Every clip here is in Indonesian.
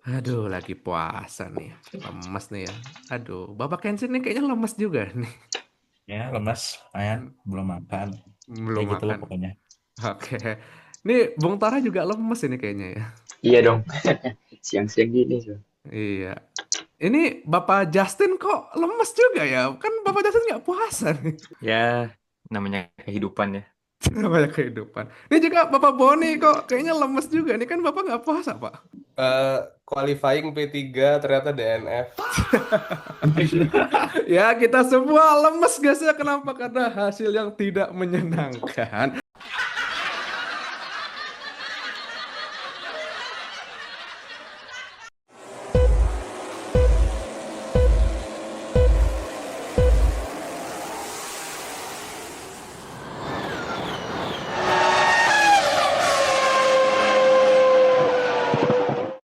Aduh, lagi puasa nih. Lemes nih ya. Aduh, Bapak Kenshin nih kayaknya lemes juga nih. Ya, lemas, lumayan, belum makan. Ya Belum gitulah makan. pokoknya. Oke. Nih, Bung Tara juga lemes ini kayaknya ya. Iya dong, siang-siang gini so. Iya. Ini Bapak Justin kok lemes juga ya? Kan Bapak Justin nggak puasa nih. Ya, namanya kehidupan ya. Banyak kehidupan. Ini juga Bapak Boni kok kayaknya lemes juga. Ini kan Bapak nggak puasa, Pak. eh Qualifying P3 ternyata DNF. Ya, kita semua lemes guys ya. Kenapa? Karena hasil yang tidak menyenangkan.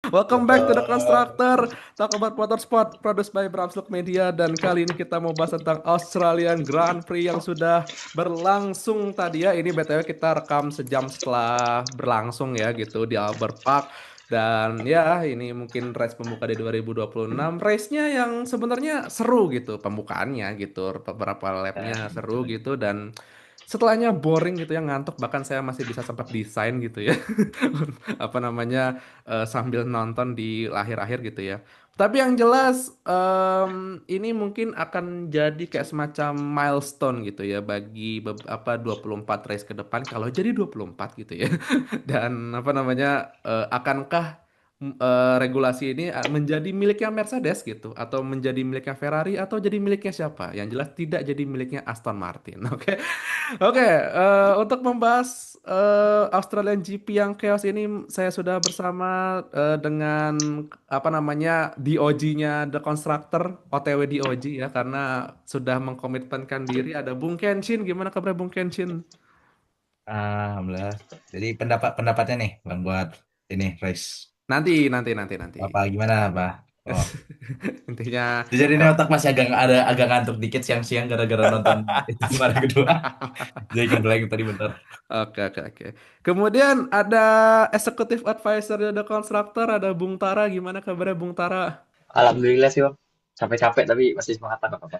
Welcome back to The Constructor, talk about motorsport, produced by Bramslook Media. Dan kali ini kita mau bahas tentang Australian Grand Prix yang sudah berlangsung tadi ya. Ini BTW kita rekam sejam setelah berlangsung ya gitu di Albert Park. Dan ya ini mungkin race pembuka di 2026. Race-nya yang sebenarnya seru gitu pembukaannya gitu. Beberapa lap-nya seru gitu dan setelahnya boring gitu ya, ngantuk, bahkan saya masih bisa sempat desain gitu ya. Apa namanya, sambil nonton di akhir-akhir gitu ya. Tapi yang jelas ini mungkin akan jadi kayak semacam milestone gitu ya bagi apa 24 race ke depan kalau jadi 24 gitu ya. Dan apa namanya, akankah regulasi ini menjadi miliknya Mercedes gitu atau menjadi miliknya Ferrari atau jadi miliknya siapa? Yang jelas tidak jadi miliknya Aston Martin. Oke. Oke, untuk membahas Australian GP yang chaos ini, saya sudah bersama dengan apa namanya DOG-nya The Constructor, OTW DOG ya, karena sudah mengkomitmenkan diri. Ada Bung Kenshin, gimana kabar Bung Kenshin? Alhamdulillah. Jadi pendapatnya nih, Bang, buat ini race. Nanti. Apa gimana, Pak? Oh, Intinya, jadi ini eh, otak masih agak ngantuk dikit siang-siang gara-gara nonton itu kemarin kedua. Jadi blank tadi bentar. oke. Kemudian ada Executive Advisor The Constructor, ada Bung Tara, gimana kabarnya Bung Tara? Alhamdulillah sih bang. Capek-capek tapi masih semangat nggak apa-apa.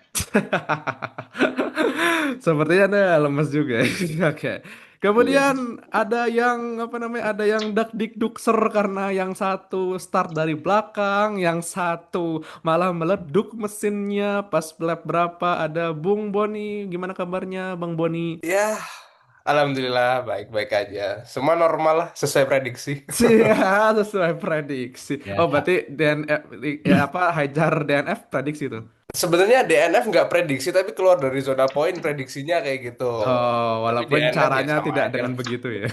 Sepertinya Anda lemes juga. Oke. Iya. Kemudian ada yang apa namanya? Ada yang dakdikdukser karena yang satu start dari belakang, yang satu malah meleduk mesinnya pas lap berapa. Ada Bung Boni, gimana kabarnya Bang Boni? Ya, alhamdulillah baik-baik aja. Semua normal lah, sesuai prediksi. Sia, sesuai prediksi. Ya, Oh, berarti DNF ya apa Hajar DNF prediksi itu. Sebenarnya DNF nggak prediksi, tapi keluar dari zona poin prediksinya kayak gitu. Oh, Tapi walaupun DNF ya caranya sama tidak aja dengan lah. begitu ya.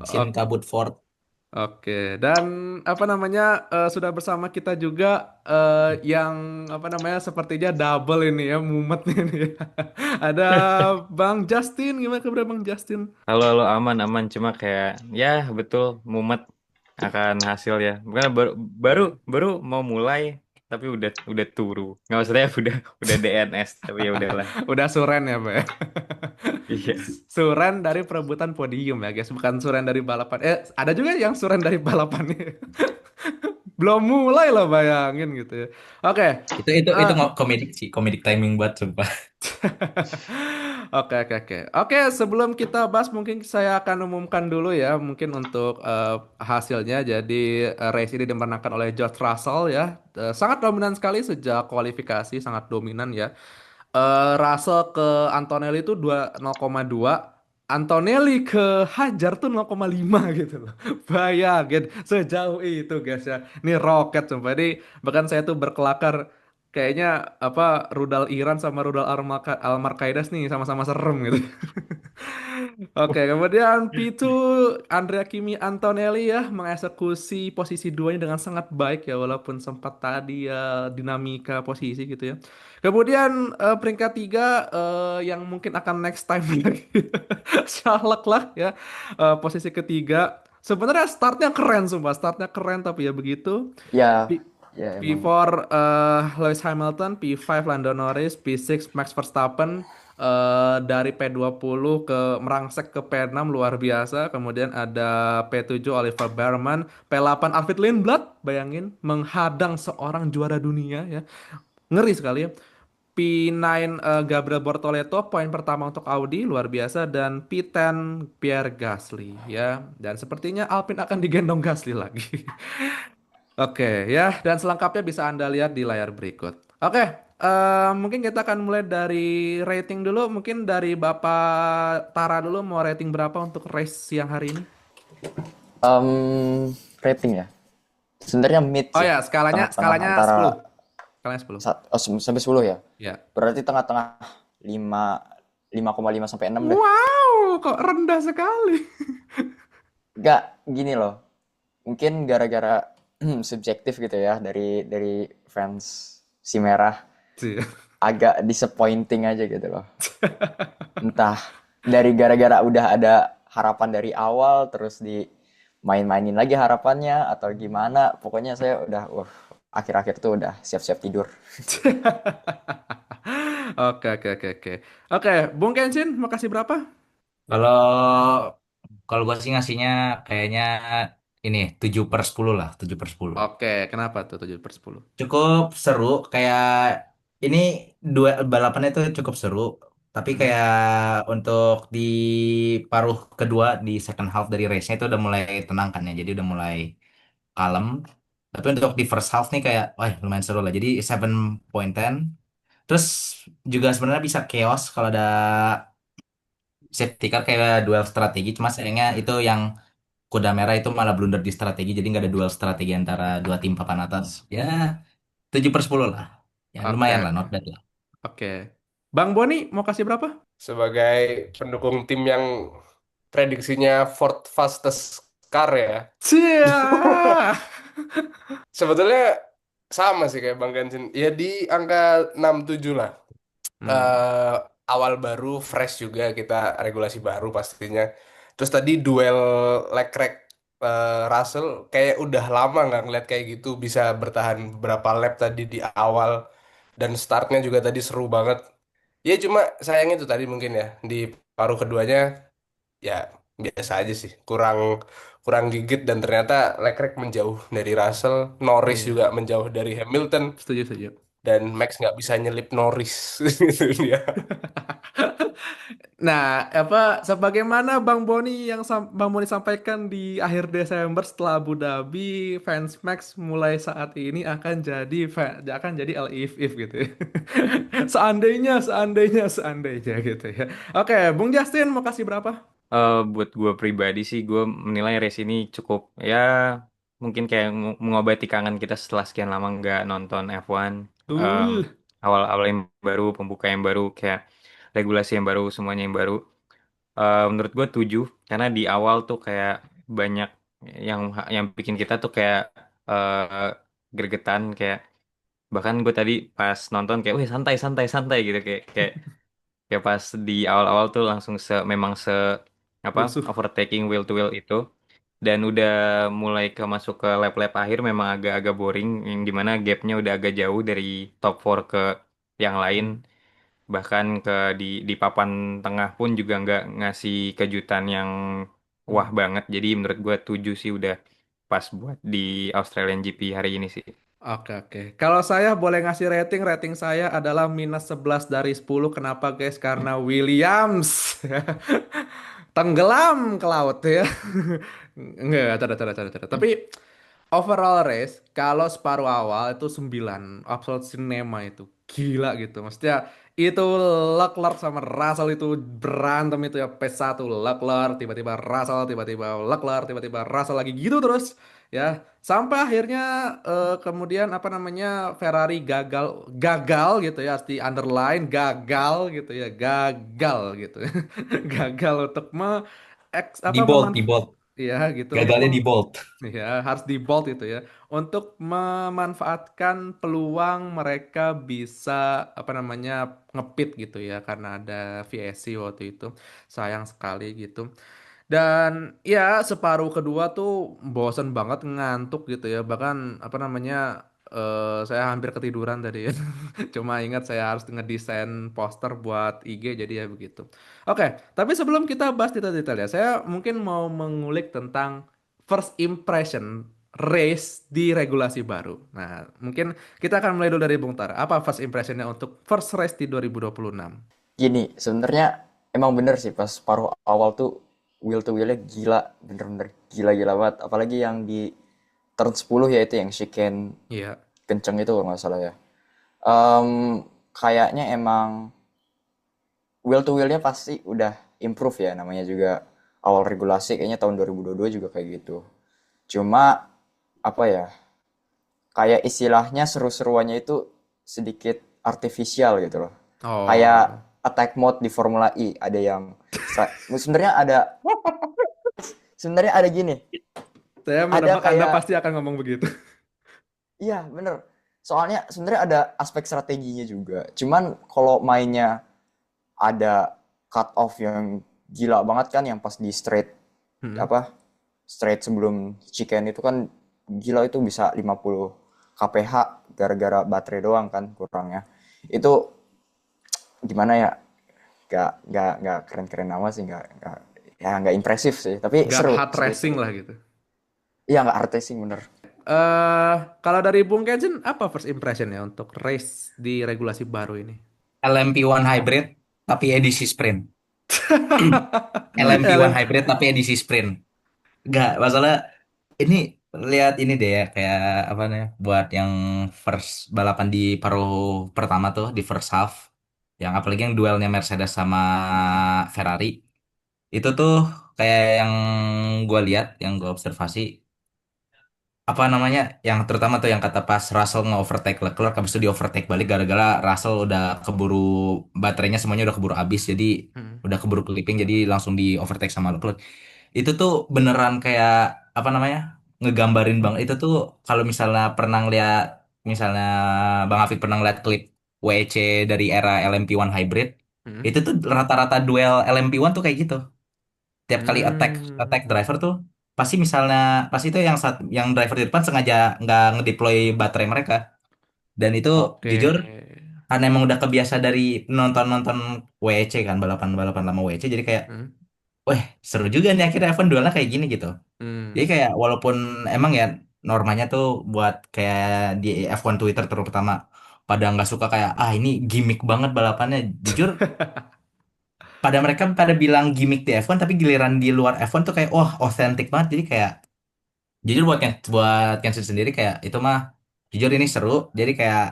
mesin kabut Ford. Oke, dan apa namanya sudah bersama kita juga yang apa namanya sepertinya double ini ya mumetnya ini ya. Ada Bang Justin, gimana kabar Bang Justin? Halo, aman, aman. Cuma kayak, ya betul, mumet akan hasil ya. Bukan baru, baru mau mulai, tapi udah turu. Nggak maksudnya udah DNS, tapi ya udahlah. Udah suren ya, Pak ya? Iya. Suren dari perebutan podium ya, guys, bukan suren dari balapan. Ada juga yang suren dari balapannya. Belum mulai loh bayangin gitu ya. Oke. Itu eh, komedik sih, komedik timing buat sumpah. Oke, sebelum kita bahas mungkin saya akan umumkan dulu ya, mungkin untuk hasilnya. Jadi race ini dimenangkan oleh George Russell ya. Sangat dominan sekali sejak kualifikasi, sangat dominan ya. Russell ke Antonelli itu 0,2. Antonelli ke Hajar tuh 0,5 gitu loh. Bayangin sejauh itu guys ya. Ini roket sumpah. Ini bahkan saya tuh berkelakar kayaknya apa rudal Iran sama rudal Al-Marqaidas nih sama-sama serem gitu. Oke, kemudian P2 Andrea Kimi Antonelli ya mengeksekusi posisi duanya dengan sangat baik ya walaupun sempat tadi ya dinamika posisi gitu ya. Kemudian peringkat tiga yang mungkin akan next time lagi Charles lah ya. Posisi ketiga sebenarnya startnya keren sumpah startnya keren tapi ya begitu. Ya, P- ya emang. P4 Lewis Hamilton, P5 Lando Norris, P6 Max Verstappen, Dari P20 ke merangsek ke P6 luar biasa. Kemudian ada P7 Oliver Bearman, P8 Arvid Lindblad, bayangin menghadang seorang juara dunia ya. Ngeri sekali ya. P9 Gabriel Bortoleto, poin pertama untuk Audi luar biasa, dan P10 Pierre Gasly ya. Dan sepertinya Alpine akan digendong Gasly lagi. Oke ya, dan selengkapnya bisa Anda lihat di layar berikut. Oke, mungkin kita akan mulai dari rating dulu. Mungkin dari Bapak Tara dulu, mau rating berapa untuk race siang hari ini? Rating ya. Sebenarnya mid Oh sih. ya, skalanya Tengah-tengah skalanya antara 10. Skalanya 10. sampai 10 ya. Ya. Berarti tengah-tengah 5,5 sampai 6 deh. Wow, kok rendah sekali. Enggak, gini loh. Mungkin gara-gara subjektif gitu ya dari fans si merah, Sih. agak disappointing aja gitu loh. Entah dari gara-gara udah ada harapan dari awal terus dimain-mainin lagi harapannya atau gimana. Pokoknya saya udah akhir-akhir tuh udah siap-siap tidur. Oke, oke, oke, oke. Oke, Bung Kenshin, mau kasih berapa? Kalau kalau gue sih ngasihnya kayaknya ini 7/10 lah, 7/10. Oke, kenapa tuh 7/10? Cukup seru, kayak ini dua balapannya itu cukup seru. Tapi Hmm. kayak untuk di paruh kedua di second half dari race-nya itu udah mulai tenang kan ya, jadi udah mulai kalem. Tapi untuk di first half nih kayak, wah lumayan seru lah. Jadi 7.10. Terus juga sebenarnya bisa chaos kalau ada safety car kayak duel strategi. Cuma sayangnya itu yang kuda merah itu malah blunder di strategi. Jadi nggak ada duel strategi antara dua tim papan atas. Ya 7/10 lah. Ya Oke, lumayan lah, oke. not bad lah. Oke. Bang Boni, mau kasih berapa? Sebagai pendukung tim yang prediksinya Ford fastest car ya. Cia. Sebetulnya sama sih kayak Bang Gansin. Ya di angka 67 lah. Hmm. eh Awal baru, fresh juga kita regulasi baru pastinya. Terus tadi duel Leclerc Russell kayak udah lama nggak ngeliat kayak gitu bisa bertahan berapa lap tadi di awal dan startnya juga tadi seru banget. Ya cuma sayang itu tadi mungkin ya di paruh keduanya ya biasa aja sih kurang kurang gigit dan ternyata Leclerc menjauh dari Russell, Norris Iya, juga menjauh dari Hamilton setuju, setuju. dan Max nggak bisa nyelip Norris. Itu dia. Nah, apa sebagaimana Bang Boni sampaikan di akhir Desember setelah Abu Dhabi, fans Max mulai saat ini akan jadi if gitu ya. Seandainya, seandainya, seandainya gitu ya. Oke, Bung Justin mau kasih berapa? Buat gue pribadi sih, gue menilai race ini cukup ya mungkin kayak mengobati kangen kita setelah sekian lama nggak nonton F1. Em, Uh, Awal-awal yang baru, pembuka yang baru, kayak regulasi yang baru, semuanya yang baru. Menurut gue 7 karena di awal tuh kayak banyak yang bikin kita tuh kayak eh gregetan, kayak bahkan gue tadi pas nonton kayak, wih santai santai santai gitu, kayak kayak kayak pas di awal-awal tuh langsung memang apa rusuh. overtaking wheel to wheel itu, dan udah mulai masuk ke lap-lap akhir memang agak-agak boring, yang dimana gapnya udah agak jauh dari top 4 ke yang lain, bahkan di papan tengah pun juga nggak ngasih kejutan yang wah banget. Jadi menurut gue 7 sih udah pas buat di Australian GP hari ini sih. Oke, oke. Kalau saya boleh ngasih rating saya adalah -11/10. Kenapa, guys? Karena Williams tenggelam ke laut ya. Enggak, ada. Tapi overall race, kalau separuh awal itu 9, Absolute Cinema itu gila gitu. Maksudnya itu Leclerc sama Russell itu berantem itu ya, P1 Leclerc, tiba-tiba Russell, tiba-tiba Leclerc, tiba-tiba Russell lagi gitu terus ya. Sampai akhirnya kemudian apa namanya Ferrari gagal gagal gitu ya, di underline gagal gitu ya, gagal gitu. Gagal untuk Di bolt, di bolt. ya gitu untuk Gagalnya di bolt. ya, harus di bold itu ya. Untuk memanfaatkan peluang mereka bisa apa namanya ngepit gitu ya karena ada VSC waktu itu. Sayang sekali gitu. Dan ya separuh kedua tuh bosen banget ngantuk gitu ya. Bahkan apa namanya Saya hampir ketiduran tadi ya. Cuma ingat saya harus ngedesain poster buat IG jadi ya begitu. Oke, tapi sebelum kita bahas detail-detail ya, saya mungkin mau mengulik tentang first impression race di regulasi baru. Nah, mungkin kita akan mulai dulu dari Bung Tar. Apa first impressionnya untuk first race di 2026? Gini, sebenarnya emang bener sih pas paruh awal tuh will to willnya gila, bener-bener gila-gila banget. Apalagi yang di turn 10 ya itu yang chicane Iya. kenceng itu kalau nggak salah ya. Kayaknya emang will to willnya pasti udah improve ya, namanya juga awal regulasi kayaknya tahun 2022 juga kayak gitu. Cuma apa ya, kayak istilahnya seru-seruannya itu sedikit artifisial gitu loh. Kayak Oh, attack mode di Formula E ada yang sebenarnya ada gini, saya ada menebak Anda kayak pasti akan ngomong begitu. iya bener. Soalnya sebenarnya ada aspek strateginya juga. Cuman kalau mainnya ada cut off yang gila banget kan yang pas di straight Hmm. apa straight sebelum chicken itu kan gila itu bisa 50 kph gara-gara baterai doang kan kurangnya. Itu gimana ya? Gak keren-keren amat sih, nggak impresif sih, tapi Gak seru hard seru racing seru. lah gitu. Iya nggak artising bener. Kalau dari Bung Kenjin, apa first impressionnya untuk race di regulasi baru ini? LMP1 hybrid tapi edisi sprint. LMP1 LM, hybrid tapi edisi sprint. Enggak, masalah ini lihat ini deh ya kayak apa namanya buat yang first balapan di paruh pertama tuh di first half yang apalagi yang duelnya Mercedes sama Ferrari itu tuh kayak yang gue lihat yang gue observasi apa namanya yang terutama tuh yang kata pas Russell nge-overtake Leclerc habis itu di overtake balik gara-gara Russell udah keburu baterainya semuanya udah keburu habis jadi Hmm. udah keburu clipping jadi langsung di overtake sama Leclerc itu tuh beneran kayak apa namanya ngegambarin bang itu tuh kalau misalnya pernah ngeliat misalnya Bang Afik pernah ngeliat klip WEC dari era LMP1 hybrid Hmm. itu tuh rata-rata duel LMP1 tuh kayak gitu tiap kali attack Hmm. attack driver tuh pasti misalnya pasti itu yang driver di depan sengaja nggak ngedeploy baterai mereka dan itu Oke. jujur karena emang udah kebiasa dari nonton-nonton WEC kan balapan-balapan lama WEC jadi kayak Hmm. wah seru juga nih akhirnya F1 duelnya kayak gini gitu jadi Hmm. kayak walaupun emang ya normanya tuh buat kayak di F1 Twitter terutama pada nggak suka kayak ah ini gimmick banget balapannya jujur pada mereka pada bilang gimmick di F1 tapi giliran di luar F1 tuh kayak wah otentik banget jadi kayak jujur buat Kensin sendiri kayak itu mah jujur ini seru jadi kayak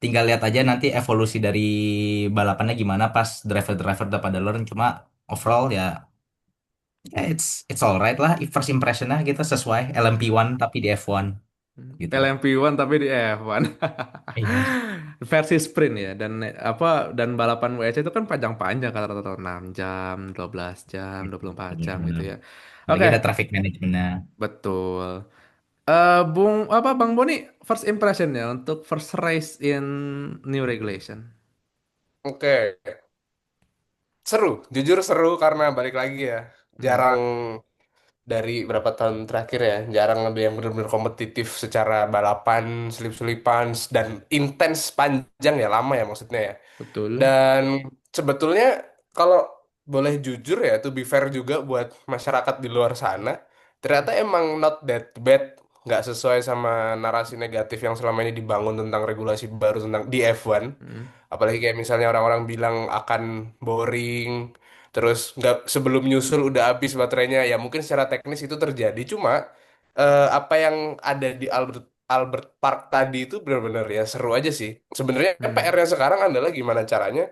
tinggal lihat aja nanti evolusi dari balapannya gimana pas driver-driver udah pada learn cuma overall ya ya it's alright lah first impressionnya kita sesuai LMP1 tapi di F1 gitu. LMP1 tapi di F1. Iya. Versi sprint ya dan dan balapan WEC itu kan panjang-panjang kan rata-rata 6 jam, 12 jam, 24 jam gitu Bener. ya. Lagi Oke, ada traffic manajemennya. betul. Bang Boni first impressionnya untuk first race in new regulation. Oke, seru. Jujur seru karena balik lagi ya. Hmm. Jarang dari berapa tahun terakhir ya, jarang ada yang benar-benar kompetitif secara balapan, selip-selipan, dan intens panjang ya, lama ya maksudnya ya. Betul. Dan sebetulnya kalau boleh jujur ya, to be fair juga buat masyarakat di luar sana, ternyata emang not that bad, nggak sesuai sama narasi negatif yang selama ini dibangun tentang regulasi baru tentang di F1. Hmm. Apalagi kayak misalnya orang-orang bilang akan boring, terus nggak sebelum nyusul udah habis baterainya. Ya mungkin secara teknis itu terjadi, cuma apa yang ada di Albert Albert Park tadi itu benar-benar ya seru aja sih. Sebenarnya Hmm. PR-nya sekarang adalah gimana caranya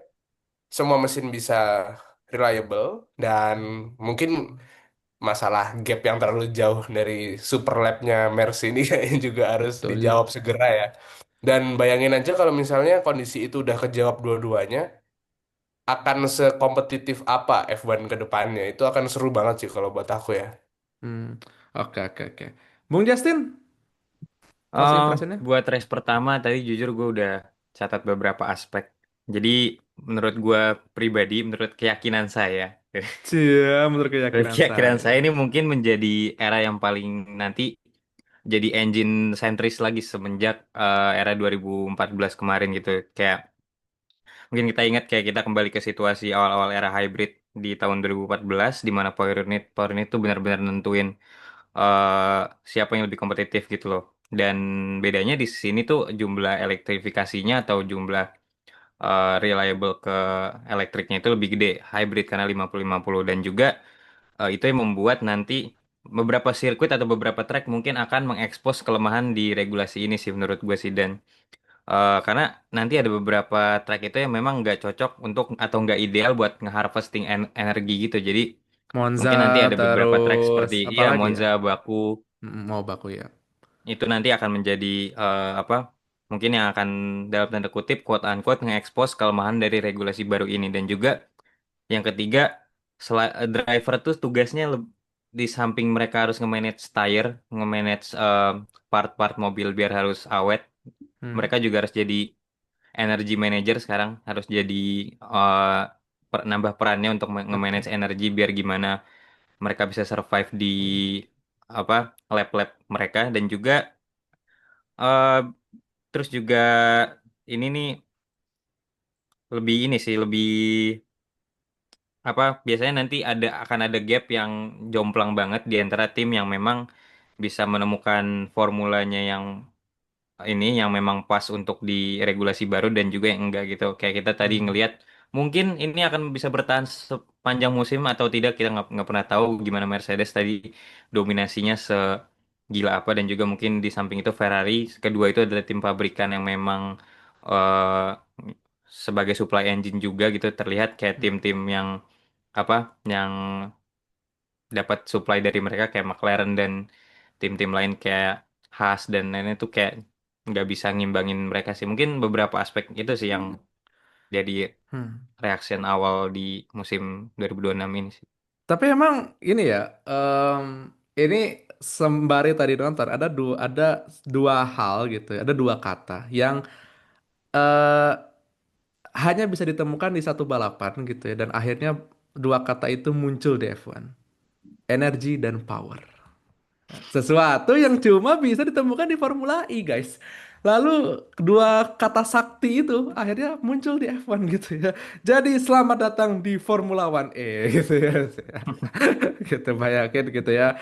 semua mesin bisa reliable dan mungkin masalah gap yang terlalu jauh dari super lab-nya Mercy ini kayaknya juga harus Betul. dijawab segera ya. Dan bayangin aja kalau misalnya kondisi itu udah kejawab dua-duanya, akan sekompetitif apa F1 ke depannya. Itu akan seru banget sih kalau buat aku ya. Hmm. Oke, oke, oke. Bung Justin, first impressionnya? Buat race pertama tadi jujur gue udah catat beberapa aspek. Jadi menurut gue pribadi, menurut keyakinan saya, Cia, menurut menurut keyakinan keyakinan saya. saya ini mungkin menjadi era yang paling nanti jadi engine sentris lagi semenjak era 2014 kemarin gitu. Kayak mungkin kita ingat kayak kita kembali ke situasi awal-awal era hybrid di tahun 2014 di mana Power Unit tuh benar-benar nentuin eh, siapa yang lebih kompetitif gitu loh. Dan bedanya di sini tuh jumlah elektrifikasinya atau jumlah reliable ke elektriknya itu lebih gede, hybrid karena 50-50 dan juga itu yang membuat nanti beberapa sirkuit atau beberapa track mungkin akan mengekspos kelemahan di regulasi ini sih menurut gue sih dan karena nanti ada beberapa track itu yang memang nggak cocok untuk atau nggak ideal buat ngeharvesting energi gitu. Jadi Monza mungkin nanti ada beberapa track terus seperti apa ya lagi ya? Monza, Baku Mau baku ya. itu nanti akan menjadi apa? Mungkin yang akan dalam tanda kutip quote unquote nge-expose kelemahan dari regulasi baru ini dan juga yang ketiga driver tuh tugasnya di samping mereka harus nge-manage tire, nge-manage part-part mobil biar harus awet, Hmm. mereka juga harus jadi energy manager sekarang, harus jadi eh, nambah perannya untuk Oke. nge-manage energi biar gimana mereka bisa survive di apa lab-lab mereka dan juga eh, terus juga ini nih lebih ini sih lebih apa biasanya nanti akan ada gap yang jomplang banget di antara tim yang memang bisa menemukan formulanya yang ini yang memang pas untuk di regulasi baru dan juga yang enggak gitu. Kayak kita tadi Hmm. ngelihat mungkin ini akan bisa bertahan sepanjang musim atau tidak kita nggak pernah tahu gimana Mercedes tadi dominasinya segila apa dan juga mungkin di samping itu Ferrari kedua itu adalah tim pabrikan yang memang eh, sebagai supply engine juga gitu terlihat kayak tim-tim yang apa yang dapat supply dari mereka kayak McLaren dan tim-tim lain kayak Haas dan lainnya tuh kayak nggak bisa ngimbangin mereka sih. Mungkin beberapa aspek itu sih yang jadi Hmm. reaction awal di musim 2026 ini sih. Tapi emang ini ya, ini sembari tadi nonton ada dua hal gitu ya, ada dua kata yang eh, hanya bisa ditemukan di satu balapan gitu ya, dan akhirnya dua kata itu muncul di F1, energi dan power. Sesuatu yang cuma bisa ditemukan di Formula E, guys. Lalu dua kata sakti itu akhirnya muncul di F1 gitu ya. Jadi selamat datang di Formula One E gitu ya. Gitu bayangin gitu ya.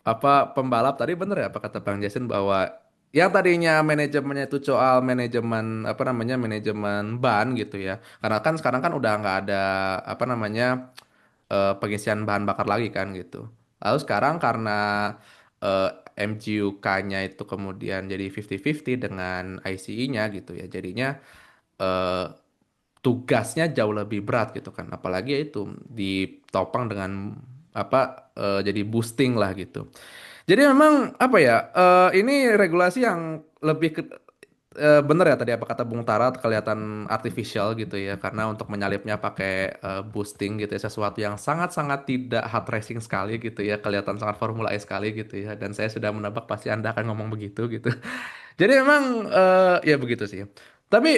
Apa pembalap tadi bener ya apa kata Bang Jason bahwa yang tadinya manajemennya itu soal manajemen apa namanya manajemen ban gitu ya. Karena kan sekarang kan udah nggak ada apa namanya pengisian bahan bakar lagi kan gitu. Lalu sekarang karena eh, MGUK-nya itu kemudian jadi 50-50 dengan ICE-nya gitu ya. Jadinya eh, tugasnya jauh lebih berat gitu kan. Apalagi ya itu ditopang dengan apa jadi boosting lah gitu. Jadi memang apa ya ini regulasi yang lebih ke bener ya tadi apa kata Bung Tara kelihatan artificial gitu ya karena untuk menyalipnya pakai boosting gitu ya sesuatu yang sangat-sangat tidak hard racing sekali gitu ya kelihatan sangat Formula E sekali gitu ya dan saya sudah menebak pasti Anda akan ngomong begitu gitu. Jadi memang ya begitu sih. Tapi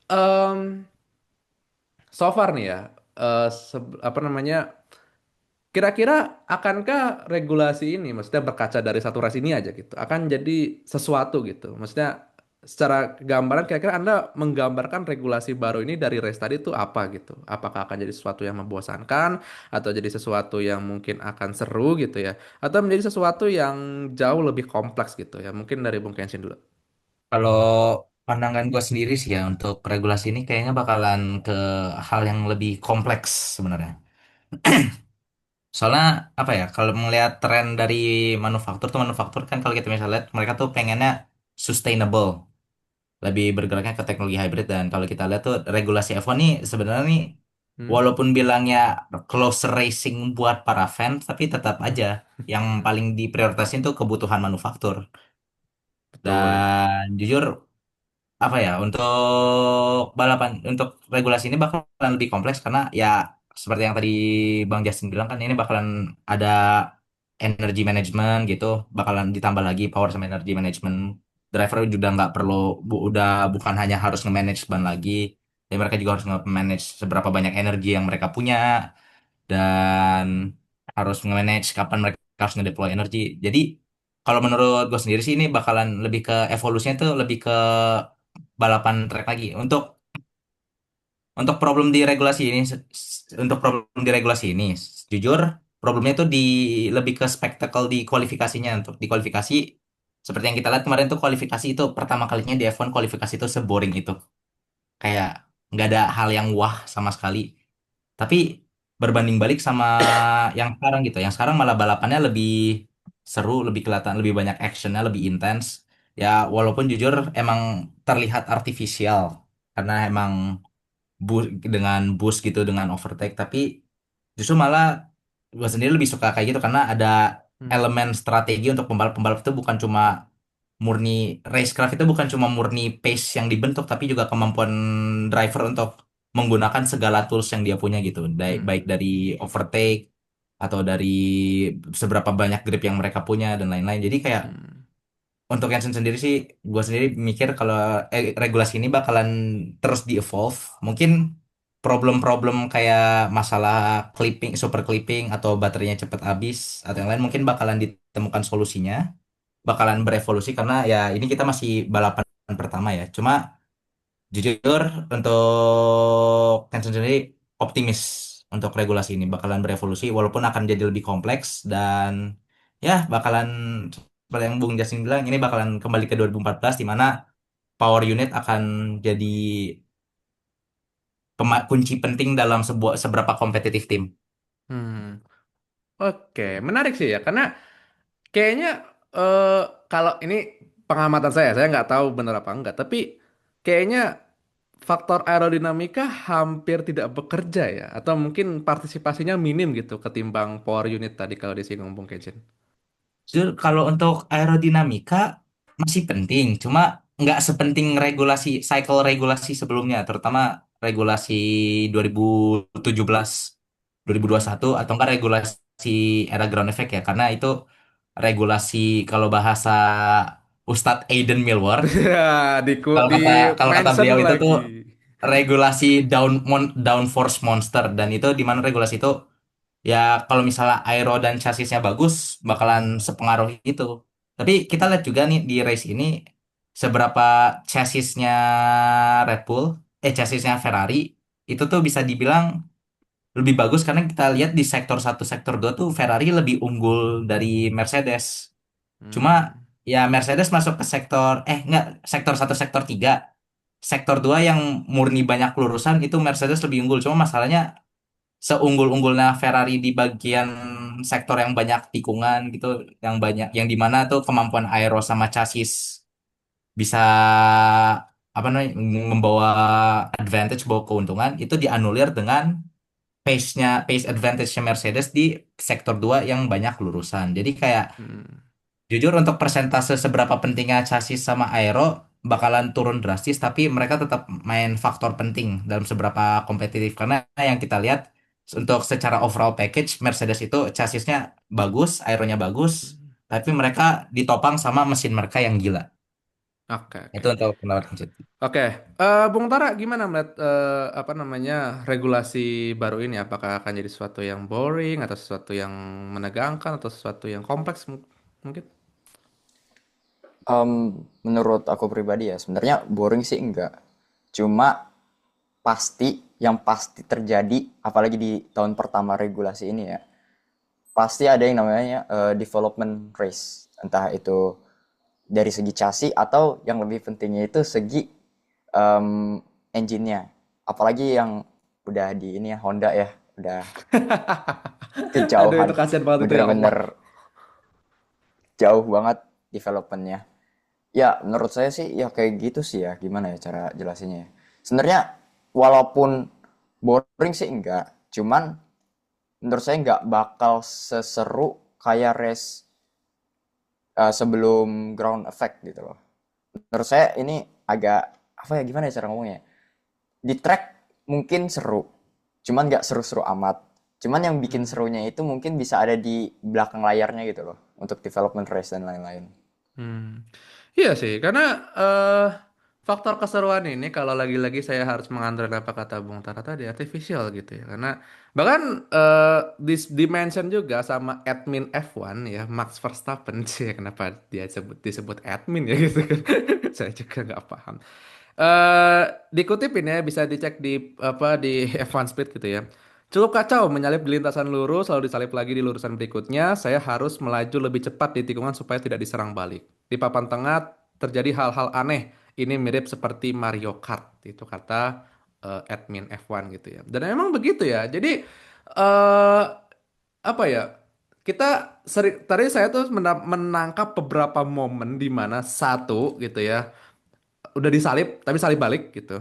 em, so far nih ya apa namanya kira-kira akankah regulasi ini, maksudnya berkaca dari satu ras ini aja gitu, akan jadi sesuatu gitu? Maksudnya secara gambaran kira-kira Anda menggambarkan regulasi baru ini dari race tadi itu apa gitu? Apakah akan jadi sesuatu yang membosankan atau jadi sesuatu yang mungkin akan seru gitu ya? Atau menjadi sesuatu yang jauh lebih kompleks gitu ya? Mungkin dari Bung Kenshin dulu. Kalau pandangan gue sendiri sih ya untuk regulasi ini kayaknya bakalan ke hal yang lebih kompleks sebenarnya. Soalnya apa ya, kalau melihat tren dari manufaktur kan kalau kita misalnya lihat mereka tuh pengennya sustainable, lebih bergeraknya ke teknologi hybrid dan kalau kita lihat tuh regulasi F1 nih sebenarnya nih Hmm? walaupun bilangnya close racing buat para fans tapi tetap aja yang paling diprioritasin tuh kebutuhan manufaktur. Betul itu. Dan jujur apa ya untuk regulasi ini bakalan lebih kompleks karena ya seperti yang tadi Bang Justin bilang kan ini bakalan ada energy management gitu bakalan ditambah lagi power sama energy management driver juga nggak perlu udah bukan hanya harus nge-manage ban lagi tapi mereka juga harus nge-manage seberapa banyak energi yang mereka punya dan harus nge-manage kapan mereka harus nge-deploy energi jadi kalau menurut gue sendiri sih ini bakalan lebih ke evolusinya tuh lebih ke balapan track lagi. Untuk problem di regulasi ini, untuk problem di regulasi ini, jujur problemnya tuh lebih ke spektakel di kualifikasinya. Untuk di kualifikasi, seperti yang kita lihat kemarin tuh kualifikasi itu pertama kalinya di F1 kualifikasi itu seboring itu. Kayak nggak ada hal yang wah sama sekali. Tapi berbanding balik sama yang sekarang gitu. Yang sekarang malah balapannya lebih seru, lebih kelihatan, lebih banyak actionnya, lebih intens. Ya walaupun jujur emang terlihat artifisial karena emang dengan boost gitu dengan overtake, tapi justru malah gue sendiri lebih suka kayak gitu karena ada Hmm. elemen strategi untuk pembalap-pembalap itu bukan cuma murni racecraft itu bukan cuma murni pace yang dibentuk tapi juga kemampuan driver untuk menggunakan segala tools yang dia punya gitu. Baik Hmm. dari overtake atau dari seberapa banyak grip yang mereka punya dan lain-lain. Jadi kayak Hmm. untuk Genshin sendiri sih, gue sendiri mikir kalau regulasi ini bakalan terus di-evolve. Mungkin problem-problem kayak masalah clipping, super clipping, atau baterainya cepet habis, atau yang lain mungkin bakalan ditemukan solusinya, bakalan berevolusi karena ya ini kita masih balapan pertama ya. Cuma jujur untuk Genshin sendiri optimis untuk regulasi ini bakalan berevolusi walaupun akan jadi lebih kompleks dan ya bakalan seperti yang Bung Jasin bilang ini bakalan kembali ke 2014 di mana power unit akan jadi kunci penting dalam seberapa kompetitif tim. Hmm. Oke, menarik sih ya, karena kayaknya eh, kalau ini pengamatan saya nggak tahu benar apa enggak, tapi kayaknya faktor aerodinamika hampir tidak bekerja ya, atau mungkin partisipasinya minim gitu ketimbang power unit tadi kalau disinggung Bung Kecin. Jujur, kalau untuk aerodinamika masih penting, cuma nggak sepenting cycle regulasi sebelumnya, terutama regulasi 2017, Hmm. 2021, atau enggak regulasi era ground effect ya, karena itu regulasi kalau bahasa Ustadz Aiden Milward, Ya, kalau di kata kalau kata mention beliau itu tuh lagi. regulasi downforce monster dan itu di mana regulasi itu ya kalau misalnya aero dan chassisnya bagus bakalan sepengaruh itu. Tapi kita lihat juga nih di race ini seberapa chassisnya Red Bull, chassisnya Ferrari itu tuh bisa dibilang lebih bagus karena kita lihat di sektor satu sektor 2 tuh Ferrari lebih unggul dari Mercedes. Cuma Hmm. ya Mercedes masuk ke enggak, sektor satu sektor 3. Sektor 2 yang murni banyak lurusan itu Mercedes lebih unggul. Cuma masalahnya seunggul-unggulnya Ferrari di bagian sektor yang banyak tikungan gitu, yang banyak, yang dimana tuh kemampuan aero sama chassis bisa apa namanya membawa advantage, bawa keuntungan itu dianulir dengan pace advantage-nya Mercedes di sektor 2 yang banyak lurusan. Jadi kayak Hmm. jujur untuk persentase seberapa pentingnya chassis sama aero bakalan turun drastis, tapi mereka tetap main faktor penting dalam seberapa kompetitif. Karena yang kita lihat untuk secara overall package, Mercedes itu chassisnya bagus, aeronya bagus, tapi mereka ditopang sama mesin mereka yang gila. Oke, oke. Itu untuk pendapat Lanjut. Oke, Bung Tara gimana melihat apa namanya regulasi baru ini? Apakah akan jadi sesuatu yang boring atau sesuatu yang menegangkan atau sesuatu yang kompleks mungkin? Menurut aku pribadi ya, sebenarnya boring sih enggak. Cuma yang pasti terjadi, apalagi di tahun pertama regulasi ini ya, pasti ada yang namanya development race. Entah itu dari segi chassis atau yang lebih pentingnya itu segi engine-nya. Apalagi yang udah di ini ya, Honda ya, udah Aduh, itu kejauhan, kasihan banget itu ya Allah. bener-bener jauh banget development-nya. Ya, menurut saya sih ya kayak gitu sih ya. Gimana ya cara jelasinnya ya? Sebenarnya walaupun boring sih enggak, cuman menurut saya nggak bakal seseru kayak race sebelum ground effect gitu loh. Menurut saya ini agak apa ya gimana ya cara ngomongnya? Di track mungkin seru, cuman nggak seru-seru amat. Cuman yang bikin Hmm. serunya itu mungkin bisa ada di belakang layarnya gitu loh, untuk development race dan lain-lain. Hmm. Iya sih, karena eh faktor keseruan ini kalau lagi-lagi saya harus mengandalkan apa kata Bung Tara tadi artificial gitu ya. Karena bahkan dimention juga sama admin F1 ya Max Verstappen sih kenapa dia disebut admin ya gitu kan. Saya juga nggak paham. eh Dikutip ini ya bisa dicek di di F1 Speed gitu ya. Cukup kacau menyalip di lintasan lurus lalu disalip lagi di lurusan berikutnya. Saya harus melaju lebih cepat di tikungan supaya tidak diserang balik. Di papan tengah terjadi hal-hal aneh. Ini mirip seperti Mario Kart itu kata admin F1 gitu ya. Dan memang begitu ya. Jadi eh apa ya? Kita sering tadi saya tuh menangkap beberapa momen di mana satu gitu ya udah disalip tapi salip balik gitu.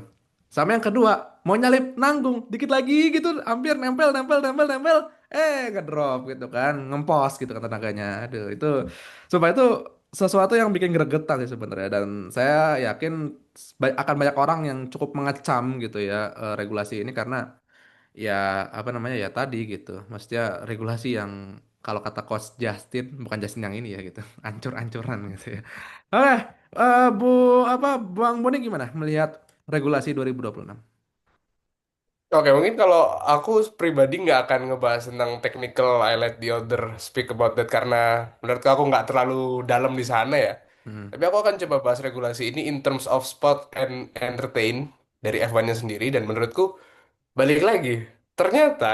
Sama yang kedua, mau nyalip nanggung dikit lagi gitu, hampir nempel nempel nempel nempel, ngedrop gitu kan, ngempos gitu kan tenaganya. Aduh, itu supaya itu sesuatu yang bikin gregetan sih sebenarnya dan saya yakin akan banyak orang yang cukup mengecam gitu ya regulasi ini karena ya apa namanya ya tadi gitu. Maksudnya regulasi yang kalau kata Coach Justin bukan Justin yang ini ya gitu. Ancur-ancuran gitu ya. Oke, Bu Bang Boni gimana melihat regulasi 2026? Oke, mungkin kalau aku pribadi nggak akan ngebahas tentang technical, I let the other speak about that karena menurutku aku nggak terlalu dalam di sana ya. Hmm. Tapi aku akan coba bahas regulasi ini in terms of sport and entertain dari F1-nya sendiri dan menurutku balik lagi, ternyata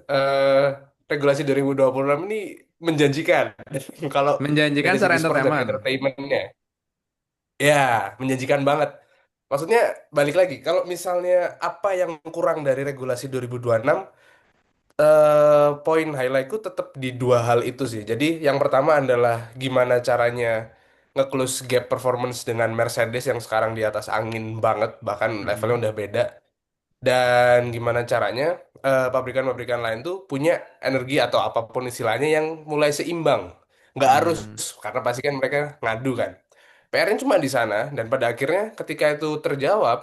eh, regulasi 2026 ini menjanjikan kalau Menjanjikan dari secara segi sport dan entertainment. entertainmentnya. Ya, menjanjikan banget. Maksudnya balik lagi, kalau misalnya apa yang kurang dari regulasi 2026, poin highlightku tetap di dua hal itu sih. Jadi yang pertama adalah gimana caranya nge-close gap performance dengan Mercedes yang sekarang di atas angin banget, bahkan levelnya Hmm. udah beda. Dan gimana caranya pabrikan-pabrikan lain tuh punya energi atau apapun istilahnya yang mulai seimbang. Nggak harus, Hmm. karena pasti kan mereka ngadu kan. PR-nya cuma di sana, dan pada akhirnya ketika itu terjawab,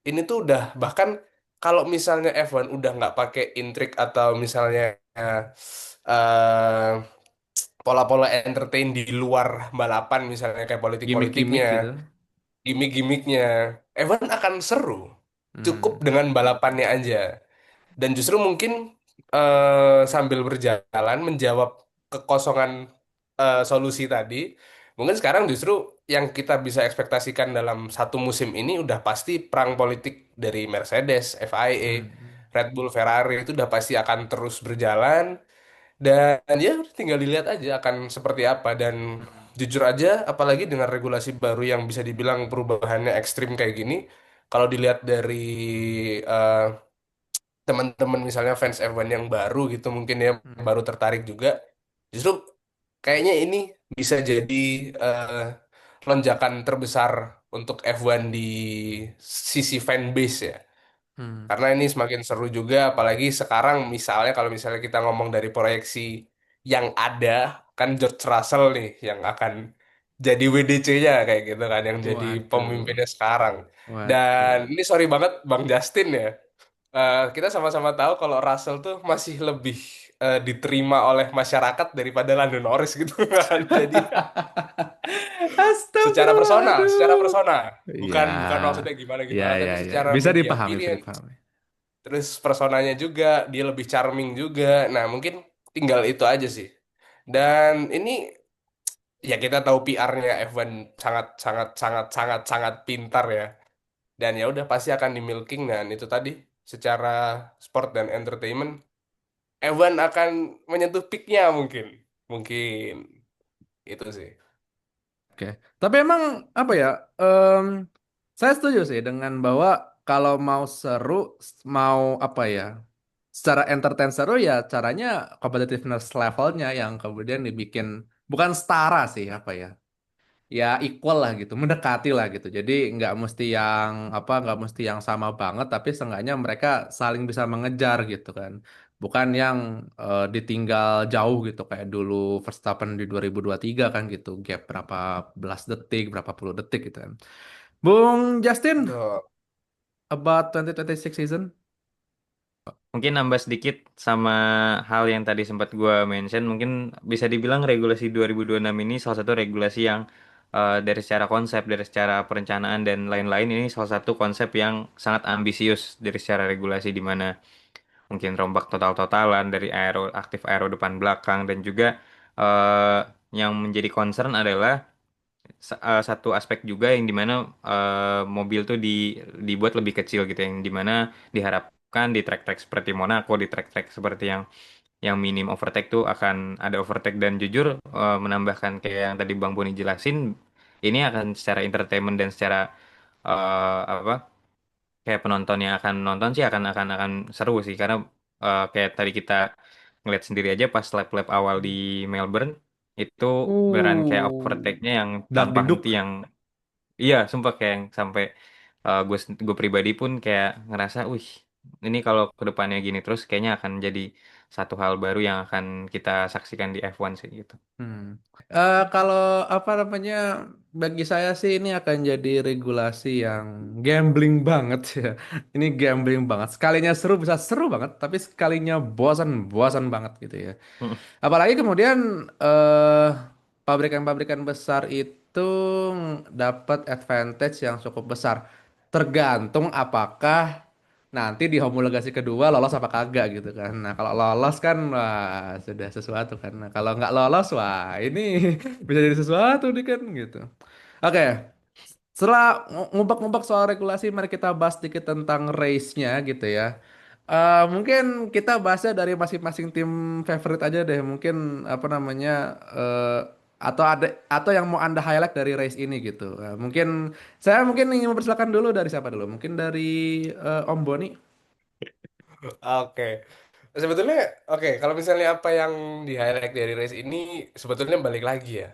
ini tuh udah bahkan kalau misalnya F1 udah nggak pakai intrik atau misalnya eh, pola-pola entertain di luar balapan, misalnya kayak Gimik-gimik politik-politiknya, gitu. gimmick-gimmicknya, F1 akan seru. Cukup Hmm. dengan balapannya aja. Dan justru mungkin sambil berjalan menjawab kekosongan solusi tadi, mungkin sekarang justru yang kita bisa ekspektasikan dalam satu musim ini udah pasti perang politik dari Mercedes, FIA, Hmm. Red Bull, Ferrari itu udah pasti akan terus berjalan dan ya tinggal dilihat aja akan seperti apa dan jujur aja apalagi dengan regulasi baru yang bisa dibilang perubahannya ekstrim kayak gini, kalau dilihat dari eh, teman-teman misalnya fans F1 yang baru gitu mungkin ya Hmm. baru tertarik juga justru kayaknya ini bisa jadi eh, lonjakan terbesar untuk F1 di sisi fanbase ya Hmm. karena ini semakin seru juga apalagi sekarang misalnya kalau misalnya kita ngomong dari proyeksi yang ada kan George Russell nih yang akan jadi WDC-nya kayak gitu kan yang jadi Waduh. pemimpinnya sekarang dan Waduh. ini sorry banget Bang Justin ya. Kita sama-sama tahu kalau Russell tuh masih lebih diterima oleh masyarakat daripada Lando Norris gitu kan. Jadi Astagfirullah, secara aduh. persona, Iya, bukan maksudnya gimana iya, gimana, iya, tapi iya. secara Bisa media dipahami, bisa appearance, dipahami. terus personanya juga dia lebih charming juga. Nah, mungkin tinggal itu aja sih. Dan ini ya kita tahu PR-nya F1 sangat sangat sangat sangat sangat pintar ya. Dan ya udah pasti akan di milking dan itu tadi secara sport dan entertainment Evan akan menyentuh peaknya mungkin. Mungkin itu sih. Oke. Tapi emang apa ya? em, saya setuju sih dengan bahwa kalau mau seru, mau apa ya? Secara entertain seru ya caranya competitiveness levelnya yang kemudian dibikin bukan setara sih apa ya? Ya equal lah gitu, mendekati lah gitu. Jadi nggak mesti yang apa, nggak mesti yang sama banget, tapi seenggaknya mereka saling bisa mengejar gitu kan. Bukan yang ditinggal jauh gitu kayak dulu Verstappen di 2023 kan gitu, gap berapa belas detik, berapa puluh detik gitu kan. Bung Justin, Betul. about 2026 season. Mungkin nambah sedikit sama hal yang tadi sempat gue mention, mungkin bisa dibilang regulasi 2026 ini salah satu regulasi yang dari secara konsep, dari secara perencanaan dan lain-lain, ini salah satu konsep yang sangat ambisius dari secara regulasi, di mana mungkin rombak total-totalan dari aktif aero depan belakang, dan juga eh, yang menjadi concern adalah satu aspek juga yang dimana mobil tuh dibuat lebih kecil gitu, yang dimana diharapkan di trek-trek seperti Monaco, di trek-trek seperti yang minim overtake tuh akan ada overtake. Dan jujur menambahkan kayak yang tadi Bang Boni jelasin, ini akan secara entertainment dan secara apa, kayak penonton yang akan nonton sih akan seru sih, karena kayak tadi kita ngeliat sendiri aja pas lap-lap awal di Melbourne itu beneran kayak Uh, overtake-nya yang dak tanpa henti, diduk. yang iya sumpah kayak yang sampai gue pribadi pun kayak ngerasa, wih, ini kalau kedepannya gini terus kayaknya akan jadi satu hal baru yang akan kita saksikan di F1 sih gitu. Hmm. Kalau apa namanya, bagi saya sih ini akan jadi regulasi yang gambling banget ya. Ini gambling banget. Sekalinya seru bisa seru banget, tapi sekalinya bosan bosan banget gitu ya. Apalagi kemudian pabrikan-pabrikan besar itu dapat advantage yang cukup besar. Tergantung apakah nanti di homologasi kedua lolos apa kagak gitu kan. Nah, kalau lolos kan wah sudah sesuatu kan. Nah, kalau nggak lolos wah ini bisa jadi sesuatu nih kan gitu. Oke, setelah ngubek-ngubek soal regulasi, mari kita bahas sedikit tentang race-nya gitu ya. Mungkin kita bahasnya dari masing-masing tim favorite aja deh. Mungkin apa namanya, atau yang mau Anda highlight dari race ini gitu. Mungkin saya mungkin ingin mempersilakan dulu, dari siapa dulu? Mungkin dari Om Boni. Oke. Sebetulnya, oke, kalau misalnya apa yang di-highlight dari race ini, sebetulnya balik lagi ya.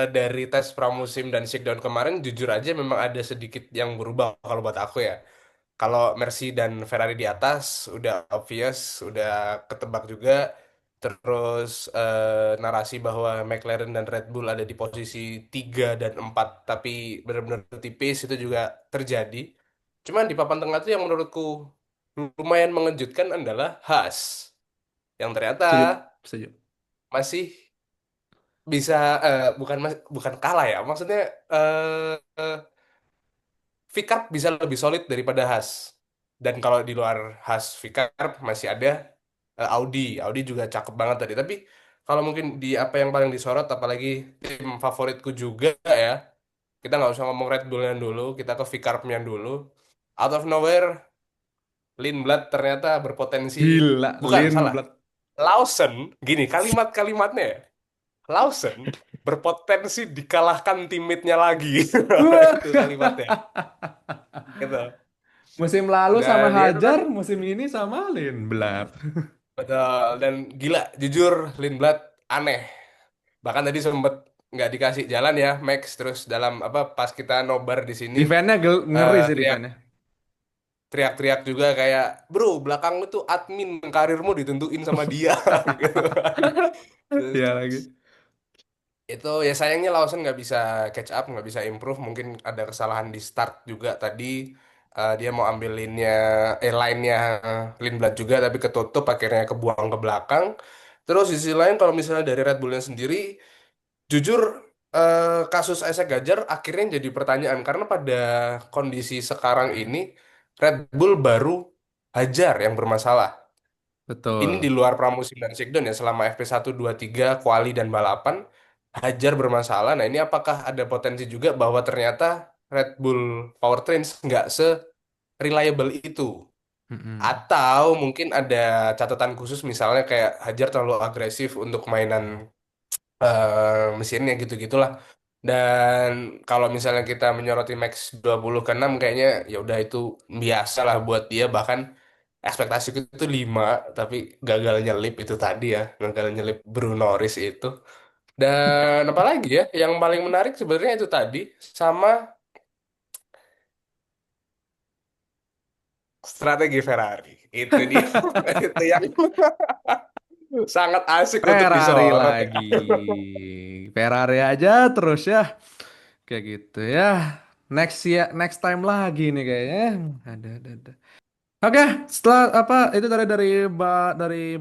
Dari tes pramusim dan shakedown kemarin, jujur aja memang ada sedikit yang berubah kalau buat aku ya. Kalau Mercy dan Ferrari di atas, udah obvious, udah ketebak juga. Terus narasi bahwa McLaren dan Red Bull ada di posisi 3 dan 4, tapi benar-benar tipis itu juga terjadi. Cuman di papan tengah tuh yang menurutku lumayan mengejutkan adalah Haas yang ternyata Setuju, setuju. masih bisa bukan kalah ya, maksudnya eh Vickers bisa lebih solid daripada Haas. Dan kalau di luar Haas Vickers masih ada Audi. Audi juga cakep banget tadi. Tapi kalau mungkin di apa yang paling disorot, apalagi tim favoritku juga ya, kita nggak usah ngomong Red Bull-nya dulu, kita ke Vickers-nya dulu. Out of nowhere, Lindblad ternyata berpotensi, Gila, bukan salah. Lindblad. Lawson, gini kalimat-kalimatnya ya. Lawson berpotensi dikalahkan teammate-nya lagi. Itu kalimatnya. Gitu. Musim lalu sama Dan ya itu Hajar, tadi. musim ini sama Lindblad. Betul. Dan gila, jujur Lindblad aneh. Bahkan tadi sempet nggak dikasih jalan ya, Max. Terus dalam apa pas kita nobar di sini Defense-nya ngeri sih teriak defense-nya. teriak-teriak juga kayak, bro, belakang itu admin karirmu ditentuin sama dia gitu. Terus Iya lagi. itu ya sayangnya Lawson nggak bisa catch up, nggak bisa improve. Mungkin ada kesalahan di start juga tadi. Dia mau ambil line-nya Lindblad juga, tapi ketutup akhirnya kebuang ke belakang. Terus di sisi lain kalau misalnya dari Red Bullnya sendiri, jujur kasus Isaac Gajser akhirnya jadi pertanyaan karena pada kondisi sekarang ini Red Bull baru Hajar yang bermasalah. Ini di Betul. luar pramusim dan shakedown ya, selama FP1, 2, 3, quali dan balapan, Hajar bermasalah. Nah ini apakah ada potensi juga bahwa ternyata Red Bull Powertrains nggak se-reliable itu? Mm-mm. Atau mungkin ada catatan khusus misalnya kayak Hajar terlalu agresif untuk mainan mesinnya gitu-gitulah. Dan kalau misalnya kita menyoroti Max 20 ke 6 kayaknya ya udah itu biasa lah buat dia, bahkan ekspektasiku itu 5 tapi gagal nyelip itu tadi ya, gagal nyelip Bruno Norris itu. Dan apalagi ya yang paling menarik sebenarnya itu tadi sama strategi Ferrari. Itu dia. Itu yang sangat asik untuk Ferrari disorot ya. lagi. Ferrari aja terus ya. Kayak gitu ya. Next ya, next time lagi nih kayaknya. Ada. Oke, setelah apa itu dari